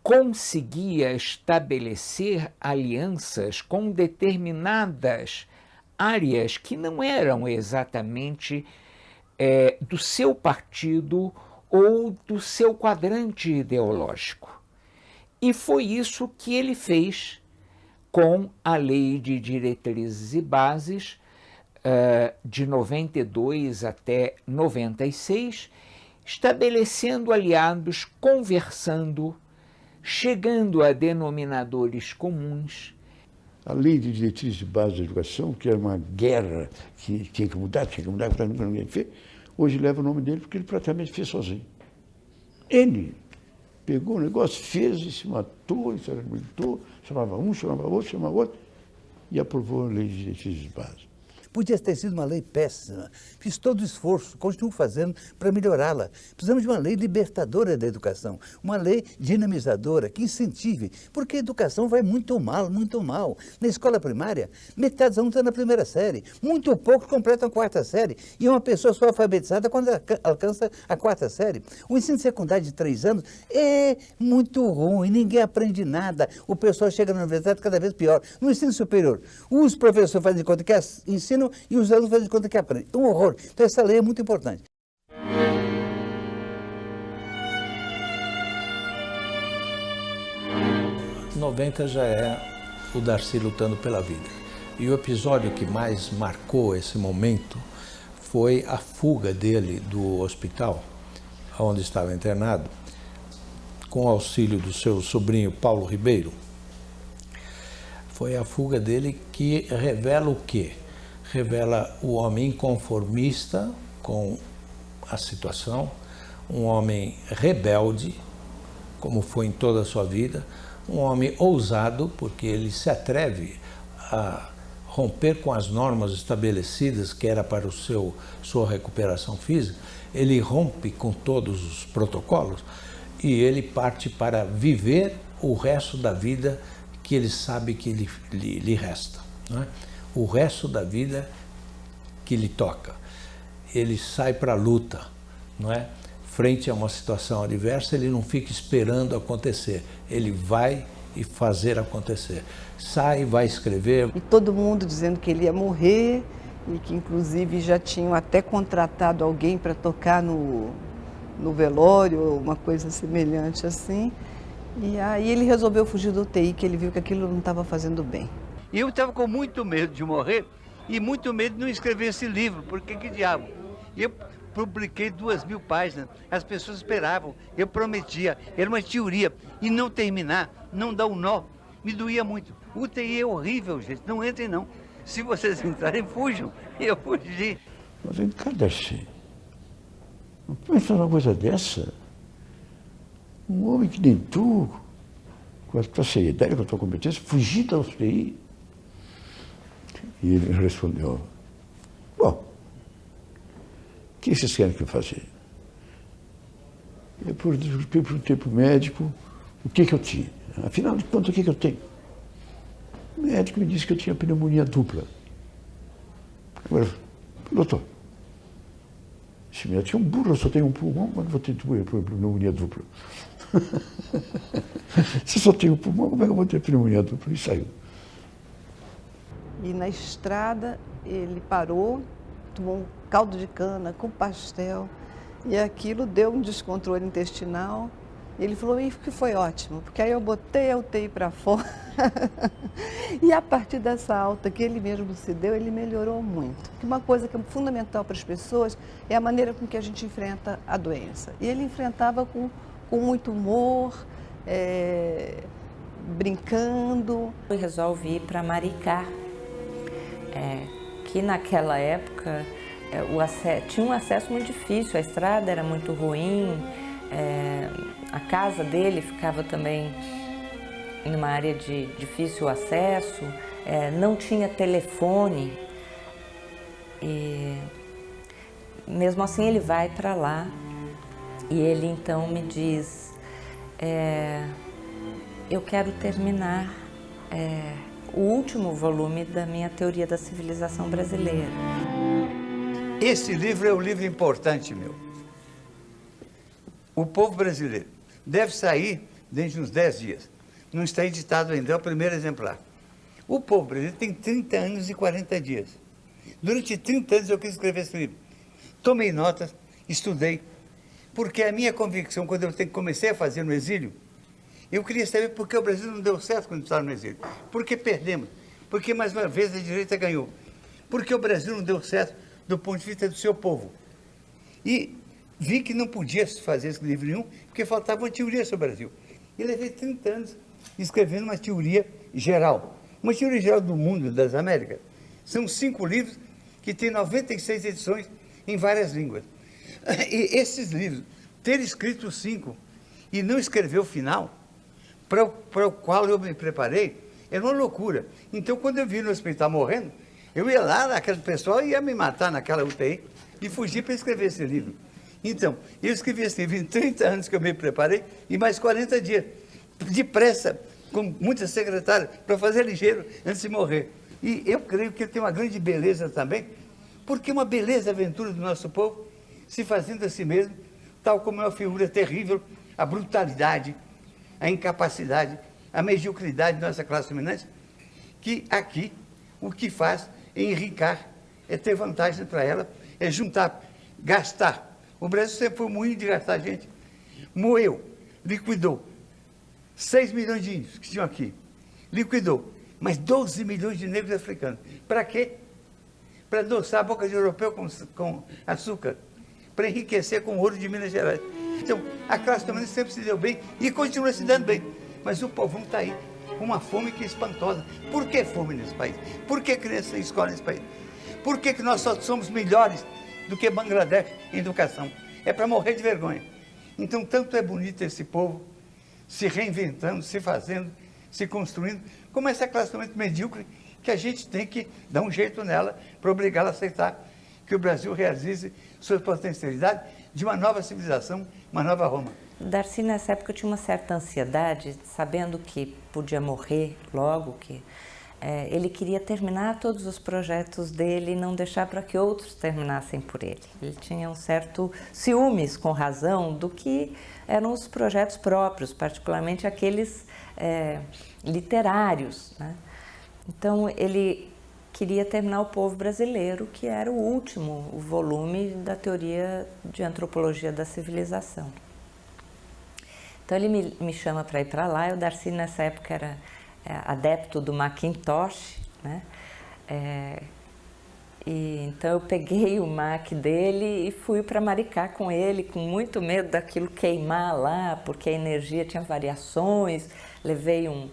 [SPEAKER 20] conseguia estabelecer alianças com determinadas áreas que não eram exatamente do seu partido ou do seu quadrante ideológico. E foi isso que ele fez com a Lei de Diretrizes e Bases de 92 até 96, estabelecendo aliados, conversando, chegando a denominadores comuns.
[SPEAKER 18] A Lei de Diretrizes e Bases da Educação, que era uma guerra que tinha que mudar, nunca ninguém fez, hoje leva o nome dele porque ele praticamente fez sozinho. Ele pegou o negócio, fez e se matou, e se argumentou, chamava um, chamava outro, chamava outro, e aprovou a Lei de Diretrizes e Bases.
[SPEAKER 5] Podia ter sido uma lei péssima. Fiz todo o esforço, continuo fazendo para melhorá-la. Precisamos de uma lei libertadora da educação, uma lei dinamizadora que incentive, porque a educação vai muito mal, muito mal. Na escola primária, metade dos alunos está na primeira série, muito poucos completam a quarta série, e uma pessoa só alfabetizada quando alcança a quarta série. O ensino secundário de 3 anos é muito ruim, ninguém aprende nada, o pessoal chega na universidade cada vez pior. No ensino superior, os professores fazem de conta que ensinam e os alunos fazem de conta que aprendem. Um horror. Então essa lei é muito importante.
[SPEAKER 11] Em 90 já é o Darcy lutando pela vida. E o episódio que mais marcou esse momento foi a fuga dele do hospital, onde estava internado, com o auxílio do seu sobrinho Paulo Ribeiro. Foi a fuga dele que revela o quê? Revela o homem inconformista com a situação, um homem rebelde, como foi em toda a sua vida, um homem ousado, porque ele se atreve a romper com as normas estabelecidas, que era para sua recuperação física. Ele rompe com todos os protocolos e ele parte para viver o resto da vida que ele sabe que lhe resta, não é? O resto da vida que lhe toca. Ele sai para a luta, não é? Frente a uma situação adversa, ele não fica esperando acontecer, ele vai e fazer acontecer. Sai, vai escrever.
[SPEAKER 17] E todo mundo dizendo que ele ia morrer e que inclusive já tinham até contratado alguém para tocar no velório, uma coisa semelhante assim. E aí ele resolveu fugir do UTI, que ele viu que aquilo não estava fazendo bem.
[SPEAKER 5] E eu estava com muito medo de morrer e muito medo de não escrever esse livro, porque que diabo? Eu publiquei 2.000 páginas, as pessoas esperavam, eu prometia, era uma teoria, e não terminar, não dar um nó, me doía muito. O UTI é horrível, gente, não entrem não. Se vocês entrarem, fujam. E eu fugi.
[SPEAKER 18] Mas vem cá, Darcy, não pode falar uma coisa dessa? Um homem que nem tu, com a tua seriedade, com a tua competência, fugir da UTI. E ele respondeu, bom, o que vocês querem que eu faça? Eu perguntei para o médico o que eu tinha. Afinal de contas, o que eu tenho? O médico me disse que eu tinha pneumonia dupla. Agora, doutor, esse médico é um burro, eu só tenho um pulmão, mas não vou ter pneumonia dupla. Se só tenho um pulmão, como é que eu vou ter pneumonia dupla? E saiu.
[SPEAKER 17] E na estrada ele parou, tomou um caldo de cana com pastel e aquilo deu um descontrole intestinal. Ele falou, e que foi ótimo, porque aí eu botei a UTI para fora e a partir dessa alta que ele mesmo se deu, ele melhorou muito. Porque uma coisa que é fundamental para as pessoas é a maneira com que a gente enfrenta a doença. E ele enfrentava com muito humor, brincando.
[SPEAKER 9] Eu resolvi ir para Maricá, que naquela época tinha um acesso muito difícil, a estrada era muito ruim, a casa dele ficava também numa área de difícil acesso, não tinha telefone. E mesmo assim ele vai para lá e ele então me diz, eu quero terminar o último volume da minha Teoria da Civilização Brasileira.
[SPEAKER 5] Esse livro é um livro importante, meu. O Povo Brasileiro deve sair dentro de uns 10 dias. Não está editado ainda, é o primeiro exemplar. O Povo Brasileiro tem 30 anos e 40 dias. Durante 30 anos eu quis escrever esse livro. Tomei notas, estudei, porque a minha convicção, quando eu comecei a fazer no exílio, eu queria saber por que o Brasil não deu certo quando estava no exílio. Por que perdemos? Por que mais uma vez a direita ganhou? Por que o Brasil não deu certo do ponto de vista do seu povo? E vi que não podia fazer esse livro nenhum, porque faltava uma teoria sobre o Brasil. E levei 30 anos escrevendo uma teoria geral. Uma teoria geral do mundo, das Américas. São 5 livros que têm 96 edições em várias línguas. E esses livros, ter escrito 5 e não escrever o final, para o qual eu me preparei, era uma loucura. Então, quando eu vi no hospital morrendo, eu ia lá, naquele pessoal ia me matar naquela UTI e fugir para escrever esse livro. Então, eu escrevi esse livro em 30 anos que eu me preparei e mais 40 dias, depressa, com muitas secretárias, para fazer ligeiro antes de morrer. E eu creio que ele tem uma grande beleza também, porque uma beleza aventura do nosso povo, se fazendo a si mesmo, tal como é uma figura terrível, a brutalidade, a incapacidade, a mediocridade da nossa classe dominante, que aqui o que faz é enricar, é ter vantagem para ela, é juntar, gastar. O Brasil sempre foi um moinho de gastar, gente. Moeu, liquidou 6 milhões de índios que tinham aqui, liquidou, mas 12 milhões de negros africanos. Para quê? Para adoçar a boca de europeu com açúcar, para enriquecer com o ouro de Minas Gerais. Então, a classe dominante sempre se deu bem e continua se dando bem. Mas o povão está aí, com uma fome que é espantosa. Por que fome nesse país? Por que criança sem escola nesse país? Por que nós só somos melhores do que Bangladesh em educação? É para morrer de vergonha. Então, tanto é bonito esse povo se reinventando, se fazendo, se construindo, como essa classe dominante medíocre, que a gente tem que dar um jeito nela para obrigá-la a aceitar que o Brasil realize sua potencialidade de uma nova civilização, uma nova Roma.
[SPEAKER 9] Darcy, nessa época, tinha uma certa ansiedade, sabendo que podia morrer logo, que ele queria terminar todos os projetos dele e não deixar para que outros terminassem por ele. Ele tinha um certo ciúmes, com razão, do que eram os projetos próprios, particularmente aqueles literários, né? Então, ele queria terminar O Povo Brasileiro, que era o último volume da Teoria de Antropologia da Civilização. Então, ele me chama para ir para lá. O Darcy, nessa época, era adepto do Macintosh, né? E então, eu peguei o Mac dele e fui para Maricá com ele, com muito medo daquilo queimar lá, porque a energia tinha variações. Levei um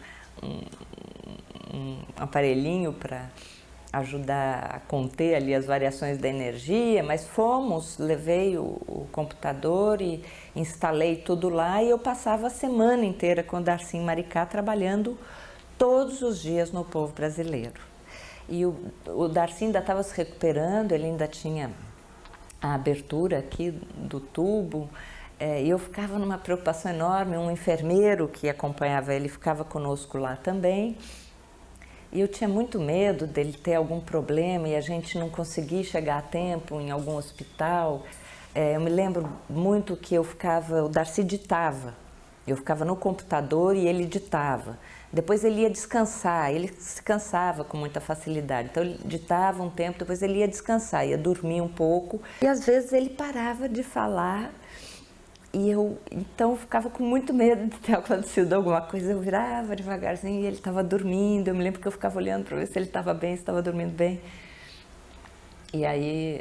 [SPEAKER 9] aparelhinho para ajudar a conter ali as variações da energia, mas levei o computador e instalei tudo lá, e eu passava a semana inteira com o Darcy em Maricá, trabalhando todos os dias no Povo Brasileiro. E o Darcy ainda estava se recuperando, ele ainda tinha a abertura aqui do tubo, e eu ficava numa preocupação enorme. Um enfermeiro que acompanhava ele ficava conosco lá também. E eu tinha muito medo dele ter algum problema e a gente não conseguir chegar a tempo em algum hospital. Eu me lembro muito que o Darcy ditava. Eu ficava no computador e ele ditava. Depois ele ia descansar, ele se cansava com muita facilidade. Então ele ditava um tempo, depois ele ia descansar, ia dormir um pouco. E às vezes ele parava de falar. E eu, então, ficava com muito medo de ter acontecido alguma coisa. Eu virava devagarzinho e ele estava dormindo. Eu me lembro que eu ficava olhando para ver se ele estava bem, se estava dormindo bem. E aí,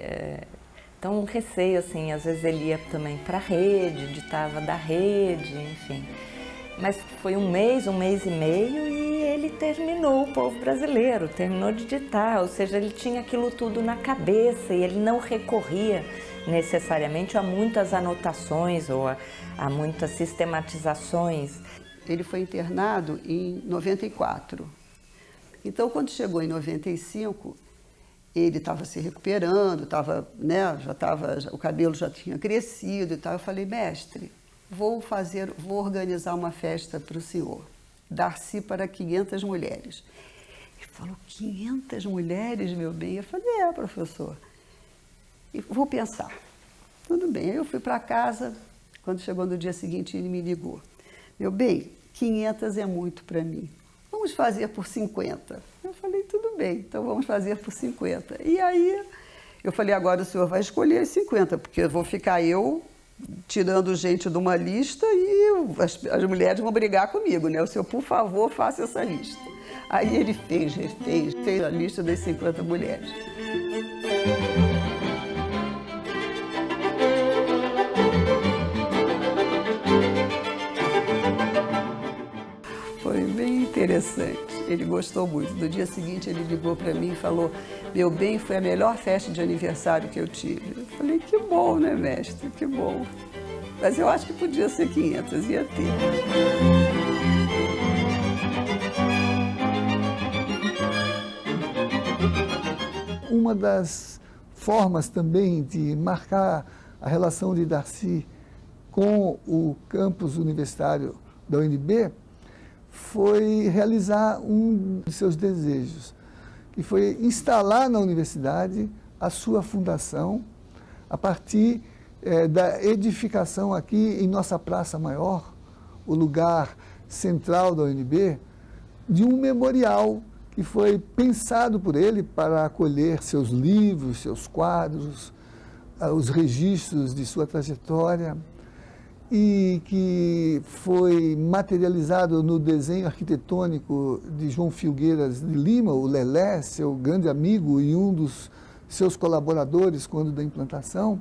[SPEAKER 9] então, um receio, assim, às vezes ele ia também para a rede, ditava da rede, enfim. Mas foi um mês e meio, e ele terminou o povo brasileiro, terminou de ditar, ou seja, ele tinha aquilo tudo na cabeça e ele não recorria necessariamente a muitas anotações ou a muitas sistematizações.
[SPEAKER 17] Ele foi internado em 94. Então, quando chegou em 95, ele estava se recuperando, o cabelo já tinha crescido e tal. Eu falei, mestre, vou organizar uma festa para o senhor. Darcy para 500 mulheres. Ele falou, 500 mulheres, meu bem? Eu falei, professor. E vou pensar. Tudo bem. Aí eu fui para casa. Quando chegou no dia seguinte, ele me ligou. Meu bem, 500 é muito para mim. Vamos fazer por 50. Eu falei, tudo bem, então vamos fazer por 50. E aí, eu falei, agora o senhor vai escolher as 50, porque vou ficar eu tirando gente de uma lista e as mulheres vão brigar comigo, né? O senhor, por favor, faça essa lista. Aí ele fez a lista das 50 mulheres. Foi bem interessante, ele gostou muito. No dia seguinte ele ligou para mim e falou, meu bem, foi a melhor festa de aniversário que eu tive. Eu falei, que bom, né, mestre, que bom. Mas eu acho que podia ser 500, ia ter.
[SPEAKER 6] Uma das formas também de marcar a relação de Darcy com o campus universitário da UNB foi realizar um de seus desejos, que foi instalar na universidade a sua fundação a partir da edificação aqui em nossa Praça Maior, o lugar central da UNB, de um memorial que foi pensado por ele para acolher seus livros, seus quadros, os registros de sua trajetória, e que foi materializado no desenho arquitetônico de João Filgueiras de Lima, o Lelé, seu grande amigo e um dos seus colaboradores quando da implantação,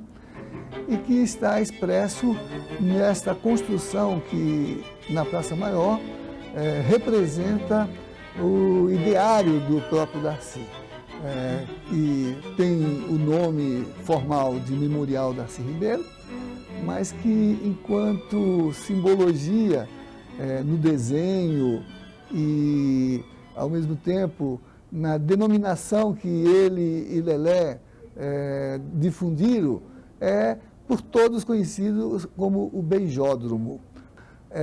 [SPEAKER 6] e que está expresso nesta construção que, na Praça Maior, representa o ideário do próprio Darcy, que tem o nome formal de Memorial Darcy Ribeiro, mas que, enquanto simbologia no desenho e, ao mesmo tempo, na denominação que ele e Lelé difundiram, é por todos conhecido como o beijódromo.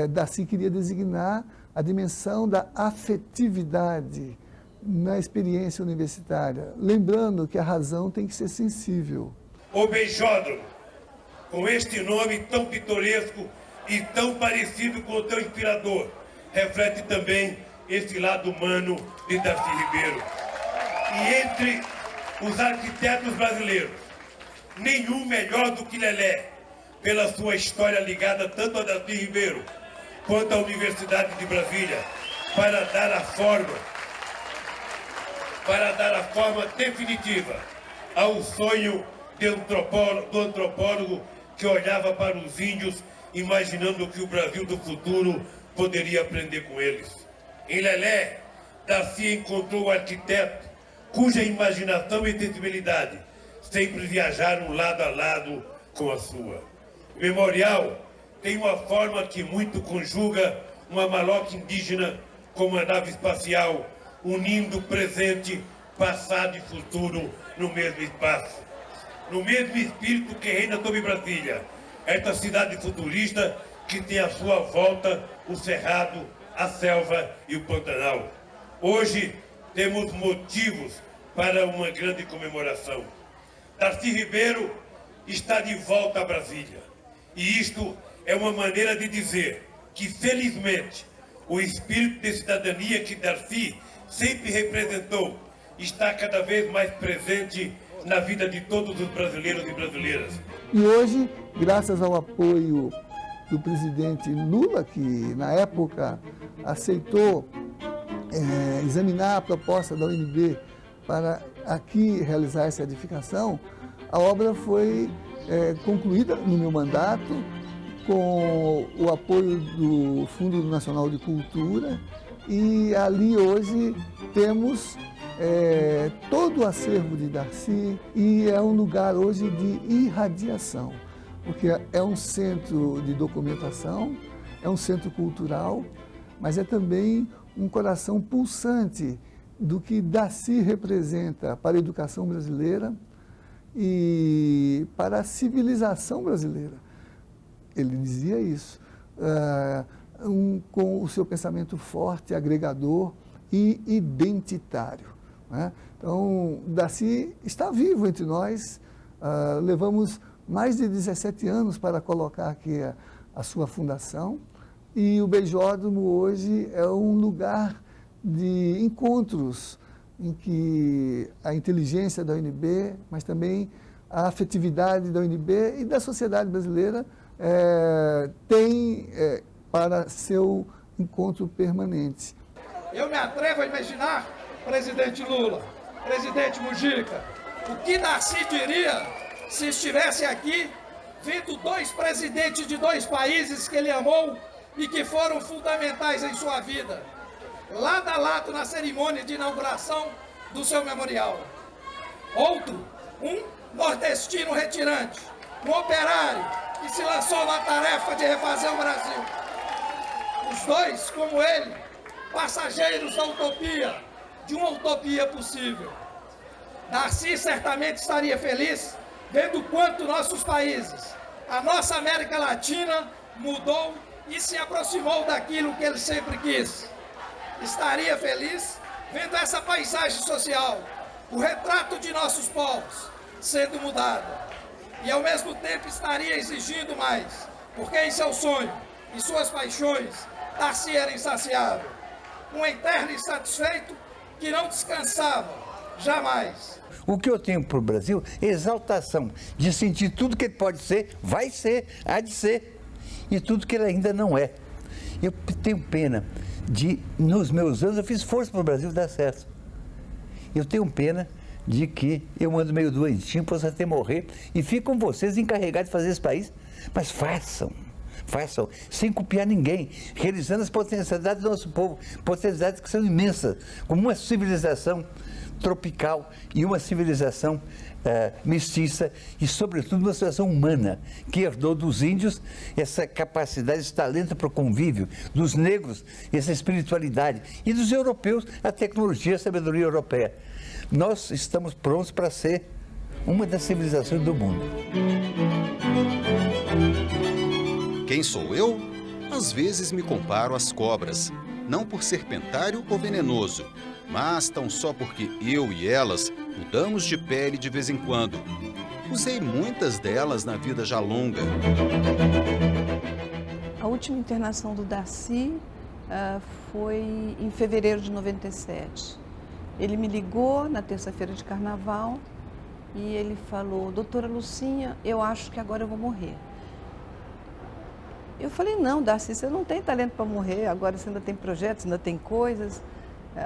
[SPEAKER 6] Darcy queria designar a dimensão da afetividade na experiência universitária, lembrando que a razão tem que ser sensível.
[SPEAKER 14] O beijódromo, com este nome tão pitoresco e tão parecido com o teu inspirador, reflete também esse lado humano de Darcy Ribeiro. E entre os arquitetos brasileiros, nenhum melhor do que Lelé, pela sua história ligada tanto a Darcy Ribeiro quanto à Universidade de Brasília, para dar a forma definitiva ao sonho do antropólogo que olhava para os índios, imaginando que o Brasil do futuro poderia aprender com eles. Em Lelé, Darcy encontrou o arquiteto cuja imaginação e sensibilidade sempre viajaram lado a lado com a sua. O memorial tem uma forma que muito conjuga uma maloca indígena com uma nave espacial, unindo presente, passado e futuro no mesmo espaço. No mesmo espírito que reina sobre Brasília, esta cidade futurista que tem à sua volta o Cerrado, a selva e o Pantanal. Hoje temos motivos para uma grande comemoração. Darcy Ribeiro está de volta a Brasília. E isto é uma maneira de dizer que, felizmente, o espírito de cidadania que Darcy sempre representou está cada vez mais presente na vida de todos os brasileiros e brasileiras.
[SPEAKER 6] E hoje, graças ao apoio do presidente Lula, que na época aceitou examinar a proposta da UNB para aqui realizar essa edificação, a obra foi concluída no meu mandato, com o apoio do Fundo Nacional de Cultura
[SPEAKER 8] E ali hoje temos todo o acervo de Darcy e é um lugar hoje de irradiação, porque é um centro de documentação, é um centro cultural, mas é também um coração pulsante do que Darcy representa para a educação brasileira e para a civilização brasileira. Ele dizia isso, com o seu pensamento forte, agregador e identitário, né? Então, Darcy está vivo entre nós, levamos mais de 17 anos para colocar aqui a sua fundação, e o Beijódromo hoje é um lugar de encontros em que a inteligência da UNB, mas também a afetividade da UNB e da sociedade brasileira tem para seu encontro permanente.
[SPEAKER 12] Eu me atrevo a imaginar, presidente Lula, presidente Mujica, o que Darcy diria se estivesse aqui vendo dois presidentes de dois países que ele amou e que foram fundamentais em sua vida, lado a lado na cerimônia de inauguração do seu memorial. Outro, um nordestino retirante, um operário que se lançou na tarefa de refazer o Brasil. Os dois, como ele, passageiros da utopia, de uma utopia possível. Darcy certamente estaria feliz vendo quanto nossos países, a nossa América Latina, mudou e se aproximou daquilo que ele sempre quis. Estaria feliz vendo essa paisagem social, o retrato de nossos povos sendo mudado. E ao mesmo tempo estaria exigindo mais, porque em seu sonho e suas paixões, Darcy era insaciável. Um eterno insatisfeito que não descansava, jamais.
[SPEAKER 19] O que eu tenho para o Brasil é exaltação, de sentir tudo que ele pode ser, vai ser, há de ser, e tudo que ele ainda não é. Eu tenho pena de, nos meus anos, eu fiz força para o Brasil dar certo. Eu tenho pena de que eu ando meio doentinho, posso até morrer, e fico com vocês encarregados de fazer esse país, mas façam, sem copiar ninguém, realizando as potencialidades do nosso povo, potencialidades que são imensas, como uma civilização tropical e uma civilização mestiça e, sobretudo, uma civilização humana, que herdou dos índios essa capacidade, esse talento para o convívio, dos negros, essa espiritualidade, e dos europeus, a tecnologia, a sabedoria europeia. Nós estamos prontos para ser uma das civilizações do mundo.
[SPEAKER 10] Quem sou eu? Às vezes me comparo às cobras, não por serpentário ou venenoso, mas tão só porque eu e elas mudamos de pele de vez em quando. Usei muitas delas na vida já longa.
[SPEAKER 13] A última internação do Darcy foi em fevereiro de 97. Ele me ligou na terça-feira de carnaval e ele falou: doutora Lucinha, eu acho que agora eu vou morrer. Eu falei: não, Darcy, você não tem talento para morrer, agora você ainda tem projetos, ainda tem coisas.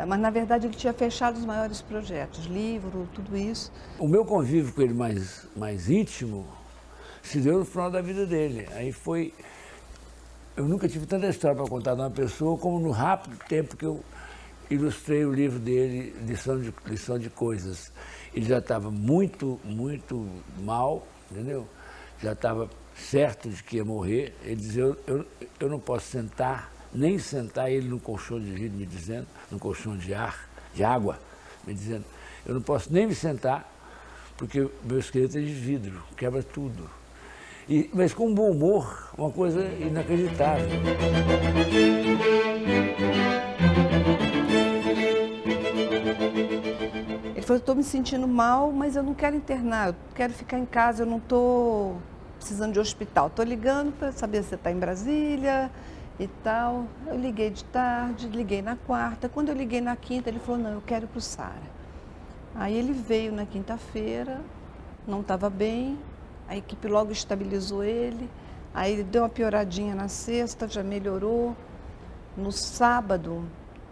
[SPEAKER 13] Mas, na verdade, ele tinha fechado os maiores projetos, livro, tudo isso.
[SPEAKER 1] O meu convívio com ele mais íntimo se deu no final da vida dele. Aí foi... Eu nunca tive tanta história para contar de uma pessoa como no rápido tempo que eu ilustrei o livro dele, Lição de Coisas. Ele já estava muito mal, entendeu? Já estava certo de que ia morrer. Ele dizia: eu não posso sentar, nem sentar, ele no colchão de vidro me dizendo, no colchão de água, me dizendo: eu não posso nem me sentar, porque meu esqueleto é de vidro, quebra tudo. Mas com bom humor, uma coisa inacreditável.
[SPEAKER 13] Ele falou: estou me sentindo mal, mas eu não quero internar, eu quero ficar em casa, eu não estou precisando de hospital. Estou ligando para saber se você está em Brasília e tal. Eu liguei de tarde, liguei na quarta. Quando eu liguei na quinta, ele falou: não, eu quero ir para o Sara. Aí ele veio na quinta-feira, não estava bem, a equipe logo estabilizou ele, aí ele deu uma pioradinha na sexta, já melhorou. No sábado,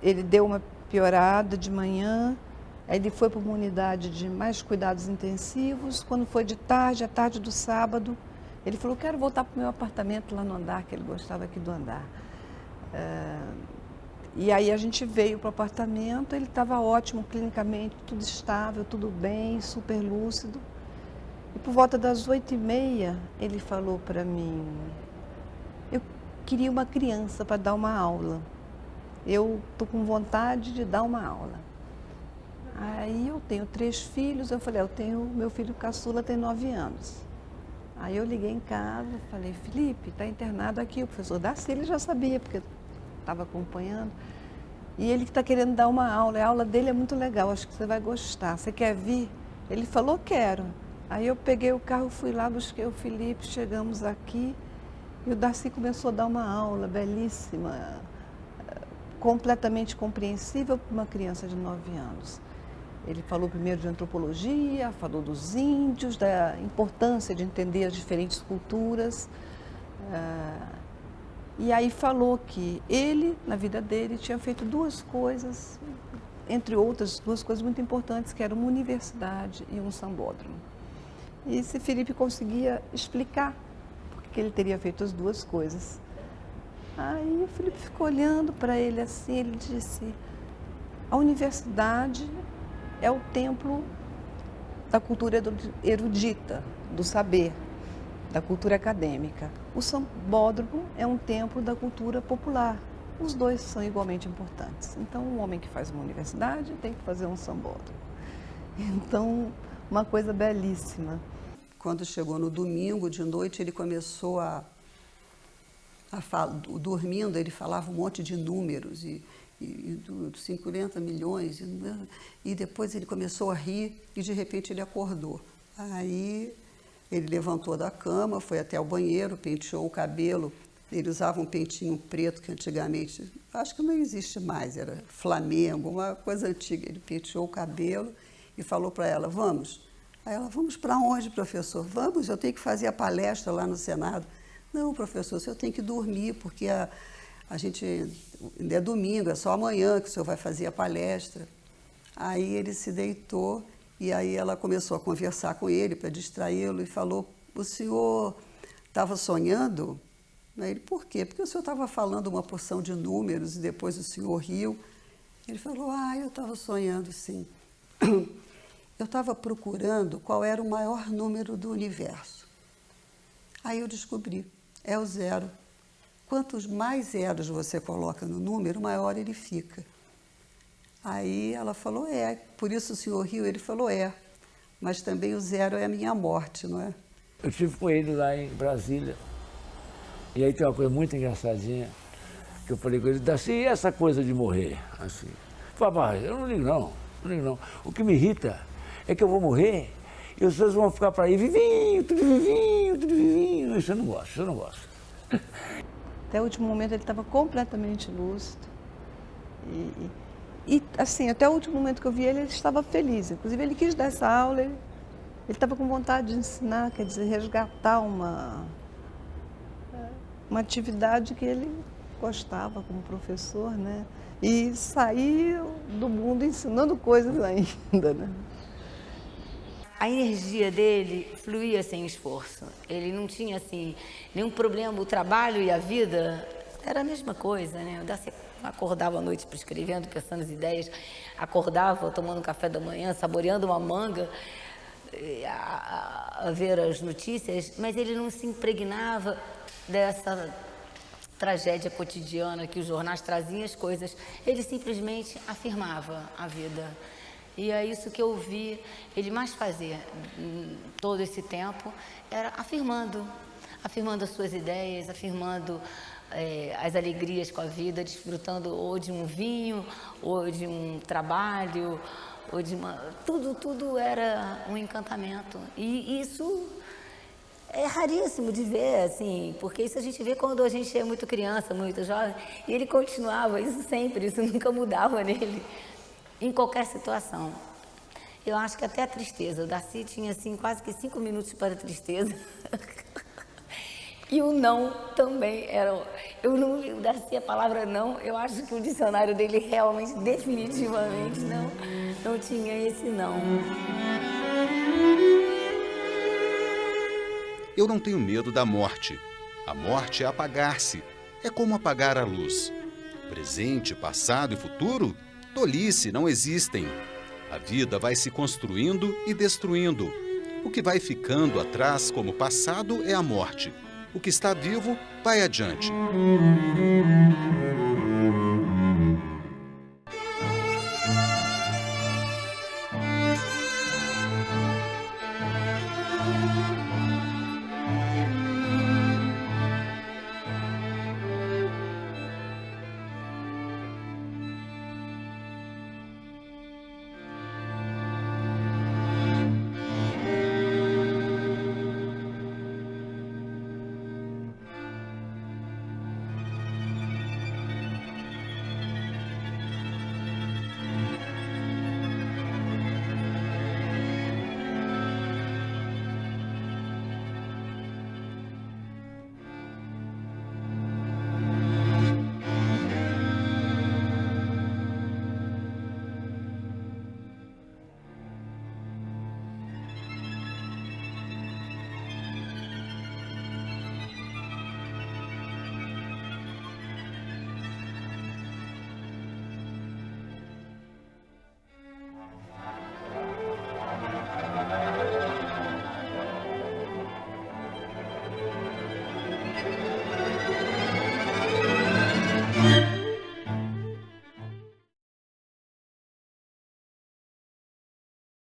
[SPEAKER 13] ele deu uma piorada de manhã, aí ele foi para uma unidade de mais cuidados intensivos. Quando foi de tarde, à tarde do sábado, ele falou: quero voltar para o meu apartamento lá no andar, que ele gostava aqui do andar. E aí a gente veio para o apartamento, ele estava ótimo clinicamente, tudo estável, tudo bem, super lúcido. E por volta das 8h30, ele falou para mim, eu queria uma criança para dar uma aula. Eu estou com vontade de dar uma aula. Aí eu tenho 3 filhos, eu falei, meu filho caçula tem 9 anos. Aí eu liguei em casa, falei, Felipe, está internado aqui, o professor Darcy, ele já sabia, porque estava acompanhando. E ele que está querendo dar uma aula, a aula dele é muito legal, acho que você vai gostar. Você quer vir? Ele falou, quero. Aí eu peguei o carro, fui lá, busquei o Felipe, chegamos aqui e o Darcy começou a dar uma aula belíssima, completamente compreensível para uma criança de 9 anos. Ele falou primeiro de antropologia, falou dos índios, da importância de entender as diferentes culturas. E aí falou que ele, na vida dele, tinha feito 2 coisas, entre outras, 2 coisas muito importantes, que eram uma universidade e um sambódromo. E se Felipe conseguia explicar por que ele teria feito as 2 coisas. Aí o Felipe ficou olhando para ele assim, ele disse, a universidade é o templo da cultura erudita, do saber, da cultura acadêmica. O sambódromo é um templo da cultura popular. Os 2 são igualmente importantes. Então, um homem que faz uma universidade tem que fazer um sambódromo. Então, uma coisa belíssima.
[SPEAKER 17] Quando chegou no domingo de noite, ele começou a falar, dormindo, ele falava um monte de números, e 50 milhões, e depois ele começou a rir e de repente ele acordou. Aí ele levantou da cama, foi até o banheiro, penteou o cabelo. Ele usava um pentinho preto que antigamente, acho que não existe mais, era Flamengo, uma coisa antiga. Ele penteou o cabelo e falou para ela, vamos. Aí ela, vamos para onde, professor? Vamos, eu tenho que fazer a palestra lá no Senado. Não, professor, o senhor tem que dormir, porque a gente, é domingo, é só amanhã que o senhor vai fazer a palestra. Aí ele se deitou e aí ela começou a conversar com ele para distraí-lo e falou, o senhor estava sonhando? Aí ele, por quê? Porque o senhor estava falando uma porção de números e depois o senhor riu. Ele falou, eu estava sonhando sim. Eu estava procurando qual era o maior número do universo. Aí eu descobri, é o 0. Quantos mais zeros você coloca no número, maior ele fica. Aí ela falou, por isso o senhor riu, ele falou, mas também o 0 é a minha morte, não é?
[SPEAKER 1] Eu estive com ele lá em Brasília, e aí tem uma coisa muito engraçadinha, que eu falei com ele, Darcy, e essa coisa de morrer? Assim, papai, eu não ligo não. O que me irrita é que eu vou morrer e os seus vão ficar para aí vivinho, tudo vivinho. Isso eu não gosto.
[SPEAKER 13] Até o último momento ele estava completamente lúcido. E assim, até o último momento que eu vi ele estava feliz. Inclusive ele quis dar essa aula, ele estava com vontade de ensinar, quer dizer, resgatar uma atividade que ele gostava como professor, né? E sair do mundo ensinando coisas ainda, né?
[SPEAKER 15] A energia dele fluía sem esforço. Ele não tinha, assim, nenhum problema. O trabalho e a vida era a mesma coisa, né? O Darcy acordava à noite escrevendo, pensando as ideias, acordava tomando café da manhã, saboreando uma manga, a ver as notícias, mas ele não se impregnava dessa tragédia cotidiana que os jornais traziam as coisas. Ele simplesmente afirmava a vida. E é isso que eu vi ele mais fazer todo esse tempo, era afirmando as suas ideias, afirmando as alegrias com a vida, desfrutando ou de um vinho, ou de um trabalho, ou de tudo era um encantamento. E isso é raríssimo de ver, assim, porque isso a gente vê quando a gente é muito criança, muito jovem, e ele continuava, isso sempre, isso nunca mudava nele. Em qualquer situação. Eu acho que até a tristeza. O Darcy tinha, assim, quase que 5 minutos para a tristeza. E o não também era... o Darcy, a palavra não, eu acho que o dicionário dele realmente, definitivamente, não tinha esse não.
[SPEAKER 10] Eu não tenho medo da morte. A morte é apagar-se. É como apagar a luz. Presente, passado e futuro? Tolice, não existem. A vida vai se construindo e destruindo. O que vai ficando atrás como passado é a morte. O que está vivo vai adiante.